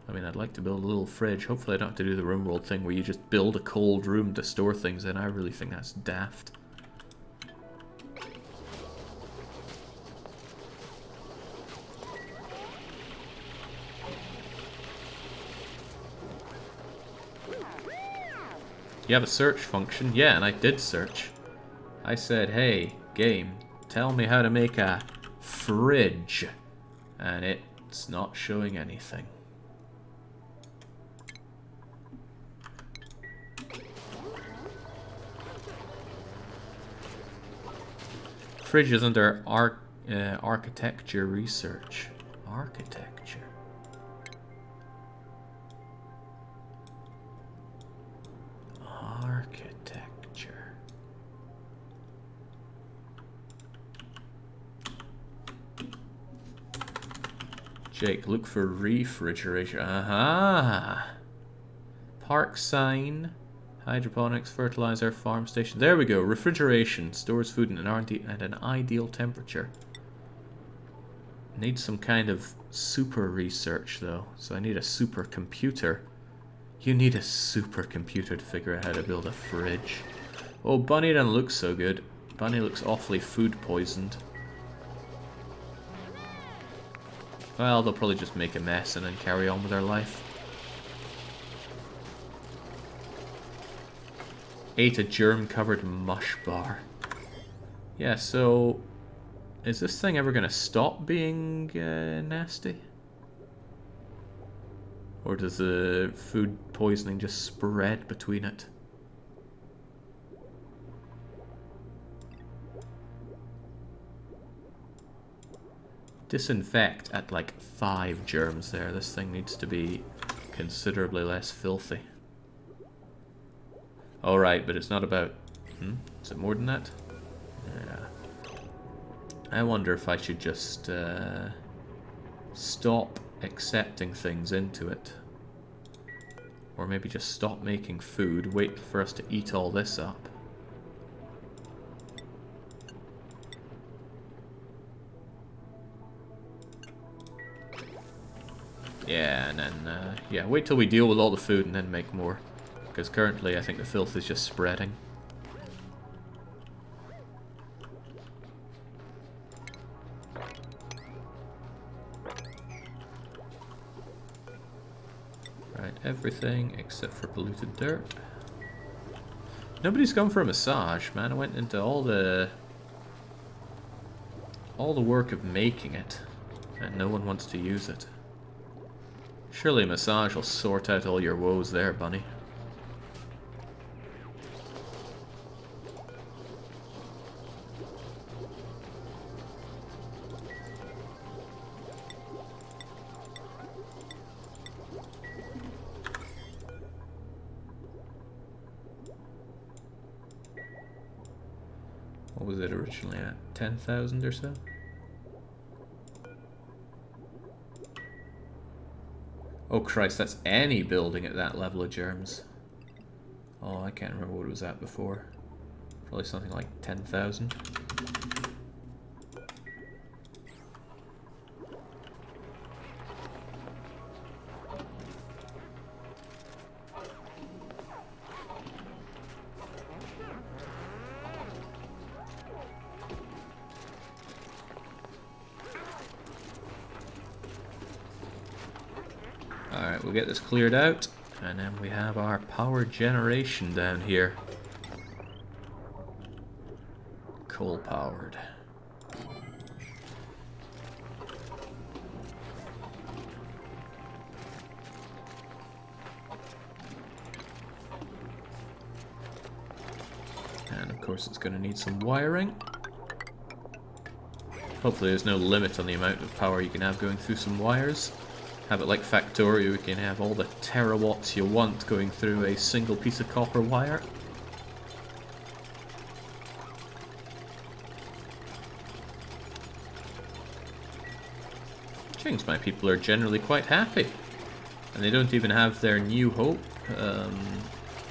I mean, I'd like to build a little fridge. Hopefully I don't have to do the RimWorld thing where you just build a cold room to store things in. I really think that's daft. You have a search function? Yeah, and I did search. I said, hey, game, tell me how to make a fridge. And it's not showing anything. Fridge is under architecture research. Architecture. Architecture. Jake, look for refrigeration. Aha! Park sign. Hydroponics, fertilizer, farm station. There we go. Refrigeration. Stores food at an ideal temperature. Need some kind of super research though. So I need a supercomputer. You need a supercomputer to figure out how to build a fridge. Oh, Bunny doesn't look so good. Bunny looks awfully food poisoned. Well, they'll probably just make a mess and then carry on with their life. Ate a germ-covered mush bar. Yeah, so... is this thing ever gonna stop being nasty? Or does the food poisoning just spread between it? Disinfect at like 5 germs there. This thing needs to be considerably less filthy. Alright, but it's not about... Is it more than that? Yeah. I wonder if I should just stop accepting things into it. Or maybe just stop making food, wait for us to eat all this up. Yeah, and then, yeah, wait till we deal with all the food and then make more. Because currently I think the filth is just spreading. Right, everything except for polluted dirt. Nobody's gone for a massage, man. I went into all the work of making it, and no one wants to use it. Surely a massage will sort out all your woes there, Bunny. What was it originally at? 10,000 or so? Oh Christ, that's any building at that level of germs. Oh, I can't remember what it was at before. Probably something like 10,000. we'll get this cleared out, and then we have our power generation down here. Coal powered. And of course it's going to need some wiring. Hopefully there's no limit on the amount of power you can have going through some wires. Have it like Factorio, you can have all the terawatts you want going through a single piece of copper wire. My people are generally quite happy. And they don't even have their New Hope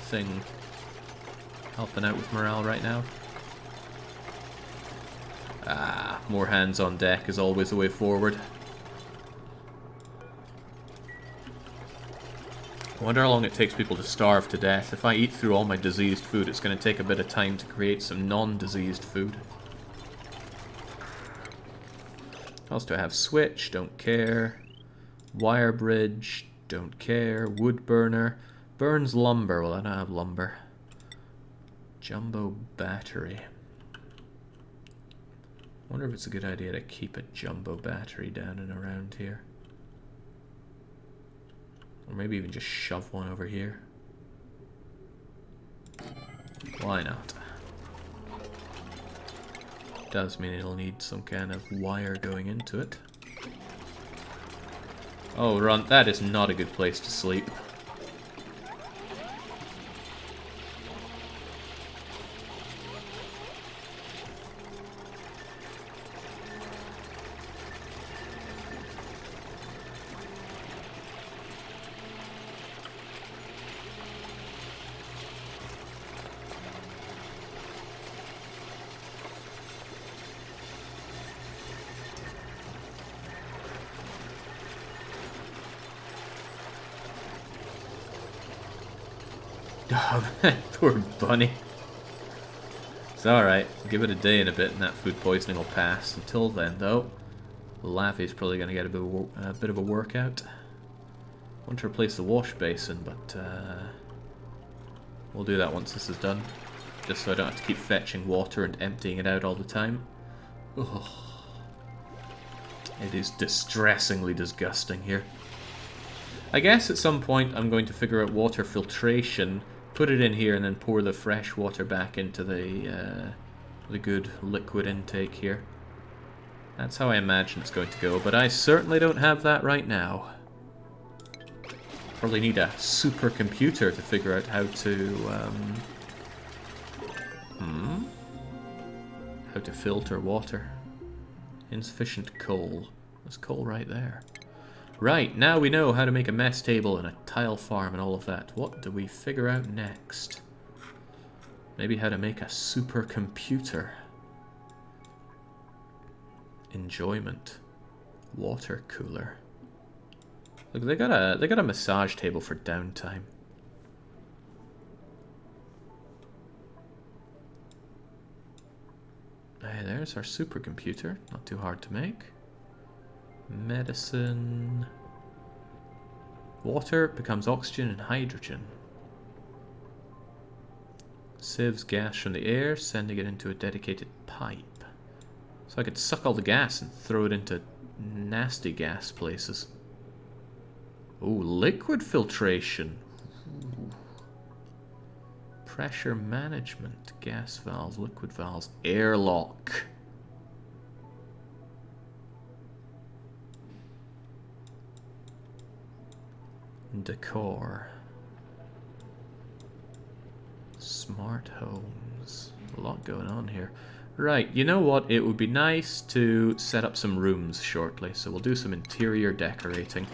thing helping out with morale right now. Ah, more hands on deck is always the way forward. I wonder how long it takes people to starve to death. If I eat through all my diseased food, it's going to take a bit of time to create some non-diseased food. What else do I have? Switch, don't care. Wire bridge, don't care. Wood burner. Burns lumber, well I don't have lumber. Jumbo battery. Wonder if it's a good idea to keep a jumbo battery down and around here. Or maybe even just shove one over here. Why not? Does mean it'll need some kind of wire going into it. Oh, run! That is not a good place to sleep. Oh, poor bunny. It's alright. Give it a day and a bit and that food poisoning will pass. Until then, though, Laffy's probably going to get a bit of a workout. I want to replace the wash basin, but we'll do that once this is done. Just so I don't have to keep fetching water and emptying it out all the time. Ugh. It is distressingly disgusting here. I guess at some point I'm going to figure out water filtration, put it in here, and then pour the fresh water back into the good liquid intake here. That's how I imagine it's going to go, but I certainly don't have that right now. Probably need a supercomputer to figure out how to filter water. Insufficient coal. There's coal right there. Right, now we know how to make a mess table and a tile farm and all of that. What do we figure out next? Maybe how to make a supercomputer. Enjoyment. Water cooler. Look, they got a massage table for downtime. Hey, there's our supercomputer. Not too hard to make. Medicine. Water becomes oxygen and hydrogen. Sieves gas from the air, sending it into a dedicated pipe. So I could suck all the gas and throw it into nasty gas places. Oh, liquid filtration. Ooh. Pressure management. Gas valves, liquid valves, airlock. Decor. Smart homes. A lot going on here. Right, you know what? It would be nice to set up some rooms shortly, so we'll do some interior decorating.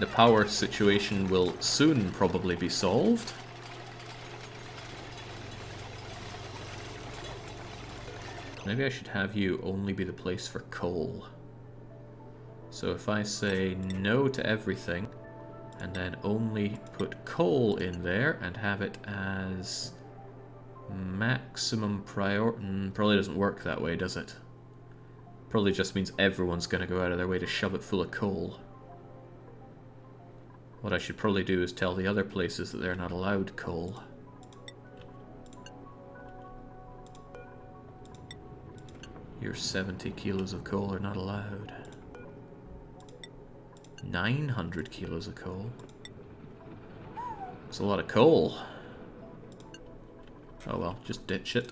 The power situation will soon probably be solved. Maybe I should have you only be the place for coal. So if I say no to everything, and then only put coal in there and have it as maximum priority, probably doesn't work that way, does it? Probably just means everyone's going to go out of their way to shove it full of coal. What I should probably do is tell the other places that they're not allowed coal. Your 70 kilos of coal are not allowed. 900 kilos of coal. That's a lot of coal. Oh well, just ditch it.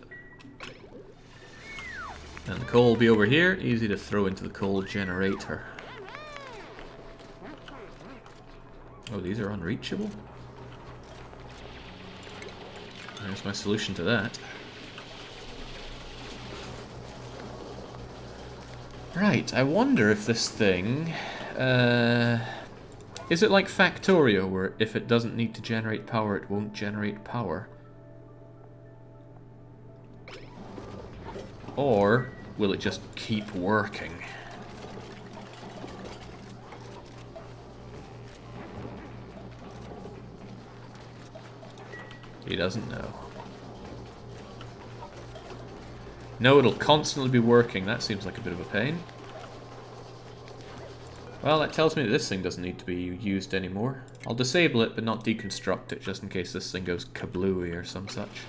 And the coal will be over here, easy to throw into the coal generator. Oh, these are unreachable? There's my solution to that. Right, I wonder if this thing... is it like Factorio, where if it doesn't need to generate power, it won't generate power? Or will it just keep working? He doesn't know. No, it'll constantly be working. That seems like a bit of a pain. Well, that tells me that this thing doesn't need to be used anymore. I'll disable it, but not deconstruct it, just in case this thing goes kablooey or some such.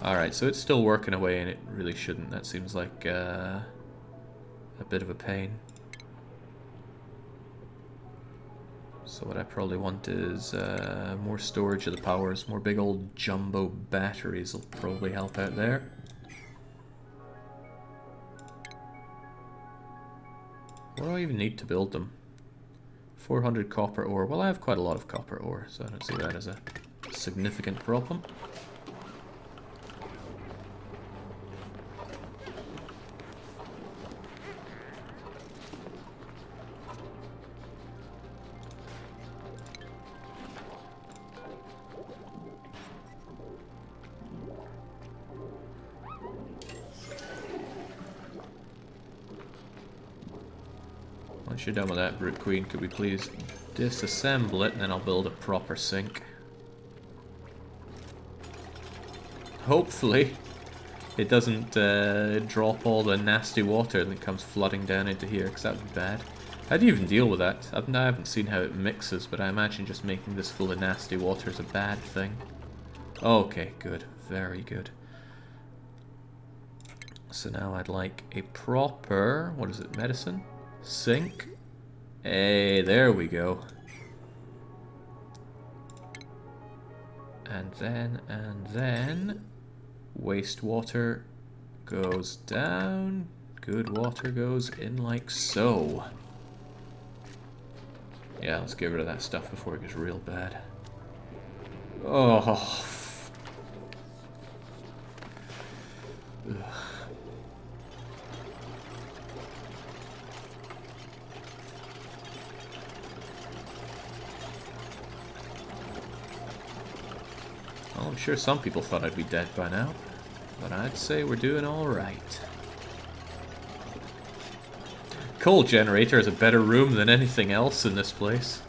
Alright, so it's still working away, and it really shouldn't. That seems like a bit of a pain. So what I probably want is more storage of the powers. More big old jumbo batteries will probably help out there. What do I even need to build them? 400 copper ore. Well, I have quite a lot of copper ore, so I don't see that as a significant problem. Once you're done with that, Brute Queen, could we please disassemble it, and then I'll build a proper sink. Hopefully, it doesn't drop all the nasty water that comes flooding down into here, because that would be bad. How do you even deal with that? I haven't seen how it mixes, but I imagine just making this full of nasty water is a bad thing. Okay, good. Very good. So now I'd like a proper, what is it, medicine? Sink. Hey, there we go. And then wastewater goes down. Good water goes in like so. Yeah, let's get rid of that stuff before it gets real bad. Oh. Ugh. Well, I'm sure some people thought I'd be dead by now, but I'd say we're doing alright. Coal generator is a better room than anything else in this place.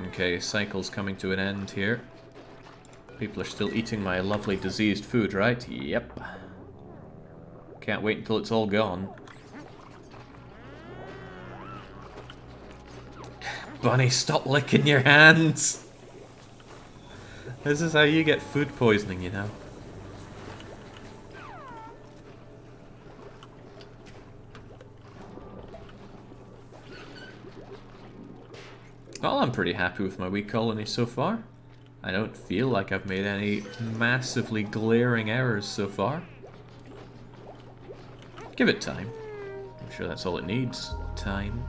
Okay, cycle's coming to an end here. People are still eating my lovely diseased food, right? Yep. Can't wait until it's all gone. Bunny, stop licking your hands! This is how you get food poisoning, you know. Well, I'm pretty happy with my wee colony so far. I don't feel like I've made any massively glaring errors so far. Give it time. I'm sure that's all it needs. Time.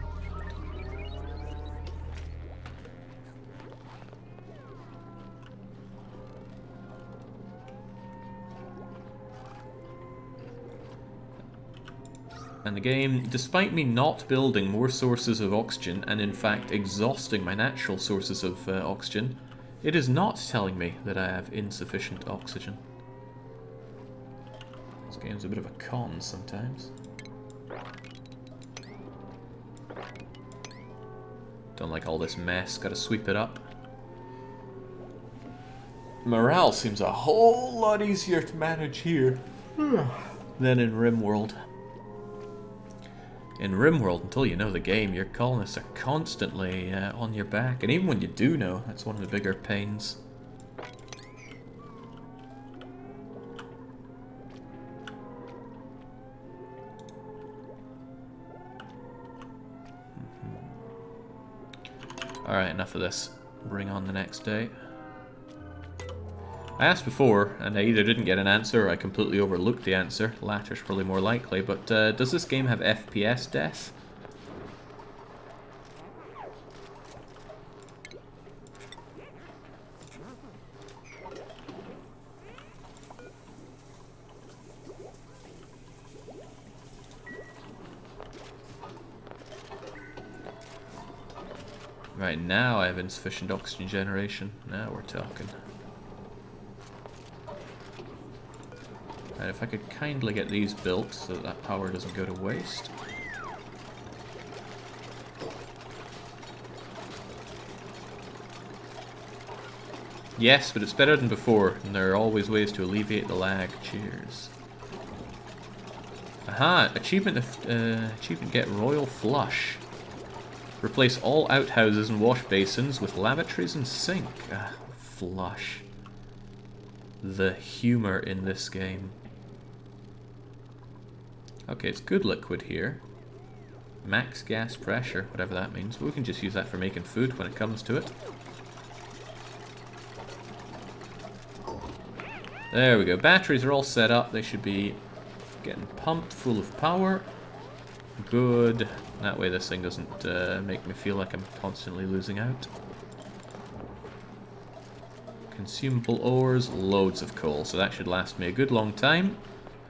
And the game, despite me not building more sources of oxygen, and in fact exhausting my natural sources of oxygen, It is not telling me that I have insufficient oxygen. This game's a bit of a con sometimes. Don't like all this mess, gotta sweep it up. Morale seems a whole lot easier to manage here than in RimWorld. In RimWorld, until you know the game, your colonists are constantly on your back. And even when you do know, that's one of the bigger pains. Alright, enough of this. Bring on the next day. I asked before, and I either didn't get an answer or I completely overlooked the answer. The latter's probably more likely, but does this game have FPS death? Right, now I have insufficient oxygen generation. Now we're talking. Right, if I could kindly get these built so that power doesn't go to waste. Yes, but it's better than before, and there are always ways to alleviate the lag. Cheers. Aha! Achievement get Royal Flush. Replace all outhouses and wash basins with lavatories and sink. Ah, flush. The humor in this game. Okay, it's good liquid here. Max gas pressure, whatever that means. But we can just use that for making food when it comes to it. There we go. Batteries are all set up. They should be getting pumped full of power. Good. That way this thing doesn't make me feel like I'm constantly losing out. Consumable ores, loads of coal. So that should last me a good long time.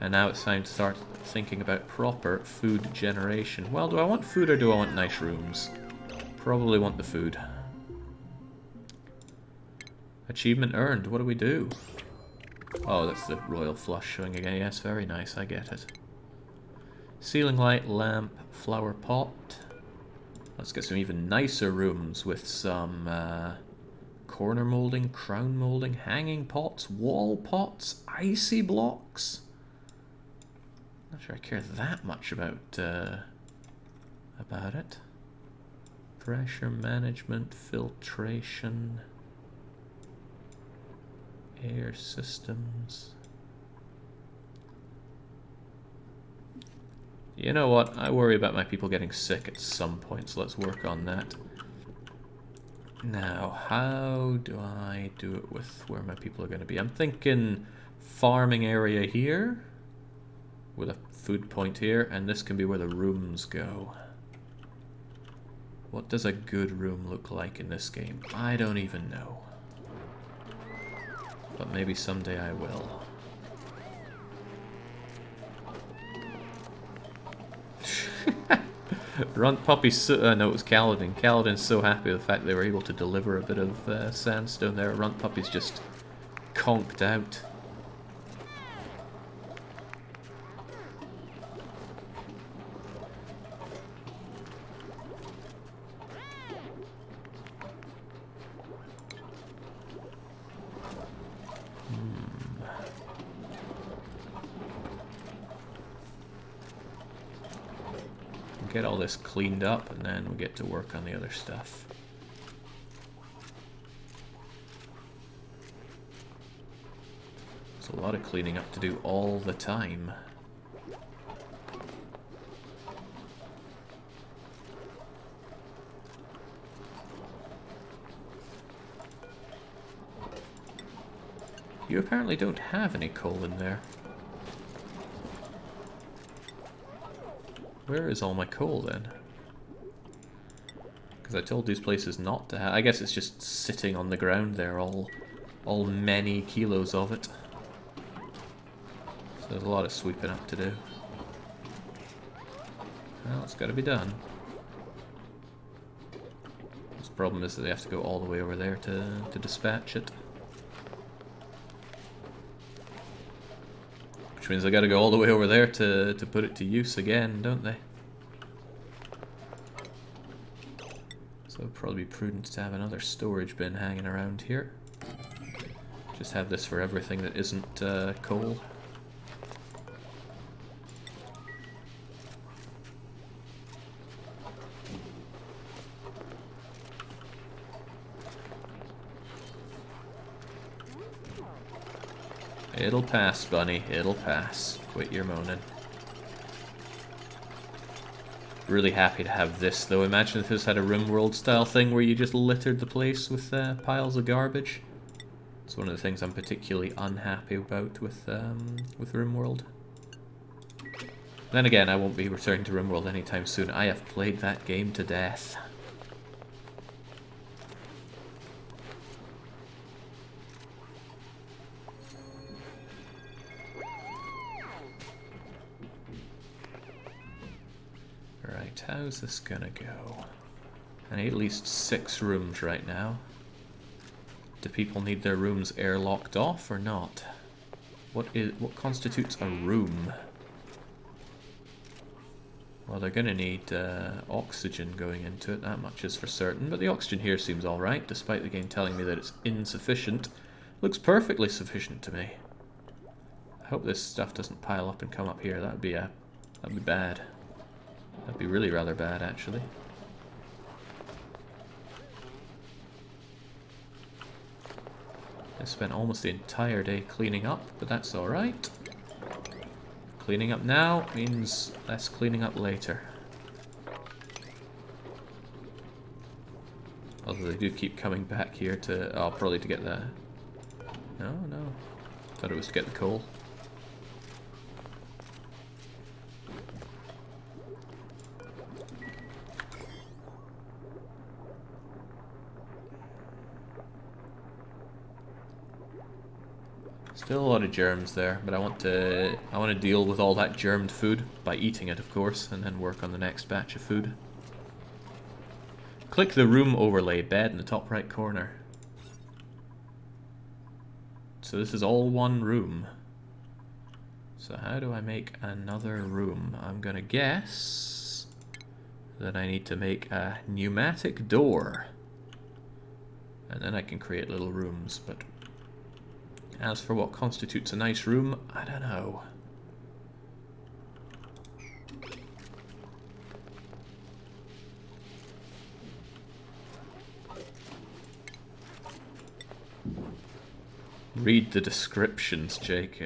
And now it's time to start thinking about proper food generation. Well, do I want food or do I want nice rooms? Probably want the food. Achievement earned. What do we do? Oh, that's the royal flush showing again. Yes, very nice. I get it. Ceiling light, lamp, flower pot. Let's get some even nicer rooms with some corner molding, crown molding, hanging pots, wall pots, icy blocks. Not sure I care that much about it. Pressure management, filtration, air systems. You know what? I worry about my people getting sick at some point, so let's work on that. Now, how do I do it with where my people are going to be? I'm thinking farming area here, with a food point here, and this can be where the rooms go. What does a good room look like in this game? I don't even know. But maybe someday I will. Runt Puppy's so, no, it was Kaladin. Kaladin's so happy with the fact they were able to deliver a bit of sandstone there. Runt Puppy's just conked out. Get all this cleaned up and then we get to work on the other stuff. There's a lot of cleaning up to do all the time. You apparently don't have any coal in there. Where is all my coal then? Because I told these places not to have. I guess it's just sitting on the ground there, all many kilos of it. So there's a lot of sweeping up to do. Well, it's got to be done. It's problem is that they have to go all the way over there to dispatch it. Which means they gotta go all the way over there to put it to use again, don't they? So it'd probably be prudent to have another storage bin hanging around here. Just have this for everything that isn't coal. It'll pass, Bunny. It'll pass. Quit your moaning. Really happy to have this, though. Imagine if this had a RimWorld style thing where you just littered the place with piles of garbage. It's one of the things I'm particularly unhappy about with RimWorld. Then again, I won't be returning to RimWorld anytime soon. I have played that game to death. Right, how's this gonna go? I need at least 6 rooms right now. Do people need their rooms airlocked off or not? What constitutes a room? Well, they're gonna need oxygen going into it, that much is for certain, but the oxygen here seems alright, despite the game telling me that it's insufficient. Looks perfectly sufficient to me. I hope this stuff doesn't pile up and come up here. That'd be bad. That'd be really rather bad, actually. I spent almost the entire day cleaning up, but that's alright. Cleaning up now means less cleaning up later. Although they do keep coming back here to... oh, probably to get the... no. Thought it was to get the coal. Still a lot of germs there, but I want to deal with all that germed food by eating it, of course, and then work on the next batch of food. Click the room overlay bed in the top right corner. So this is all one room. So how do I make another room? I'm gonna guess that I need to make a pneumatic door. And then I can create little rooms, but as for what constitutes a nice room, I don't know. Read the descriptions, Jake.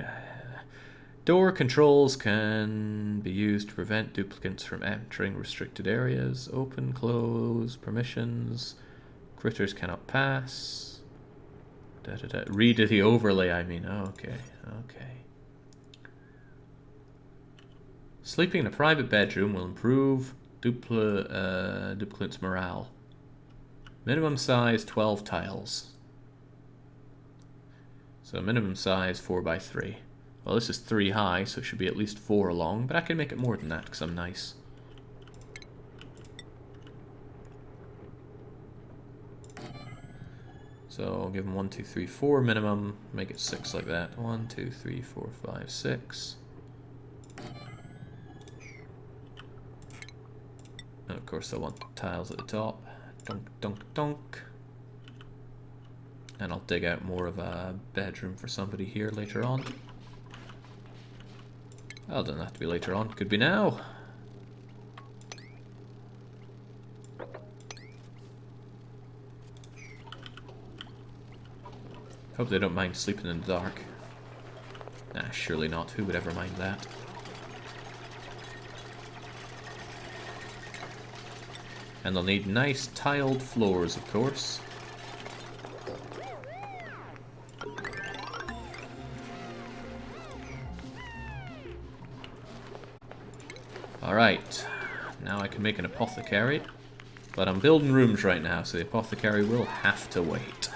Door controls can be used to prevent duplicants from entering restricted areas. Open, close, permissions. Critters cannot pass. Read the overlay, I mean. Oh, okay. Sleeping in a private bedroom will improve duplicants' morale. Minimum size 12 tiles. So minimum size 4x3. Well, this is 3 high, so it should be at least 4 long, but I can make it more than that because I'm nice. So I'll give them 1, 2, 3, 4 minimum. Make it 6 like that. 1, 2, 3, 4, 5, 6. And of course I want tiles at the top. Dunk, dunk, dunk. And I'll dig out more of a bedroom for somebody here later on. Well, it doesn't have to be later on. Could be now. Hope they don't mind sleeping in the dark. Nah, surely not. Who would ever mind that? And they'll need nice tiled floors, of course. Alright, now I can make an apothecary. But I'm building rooms right now, so the apothecary will have to wait.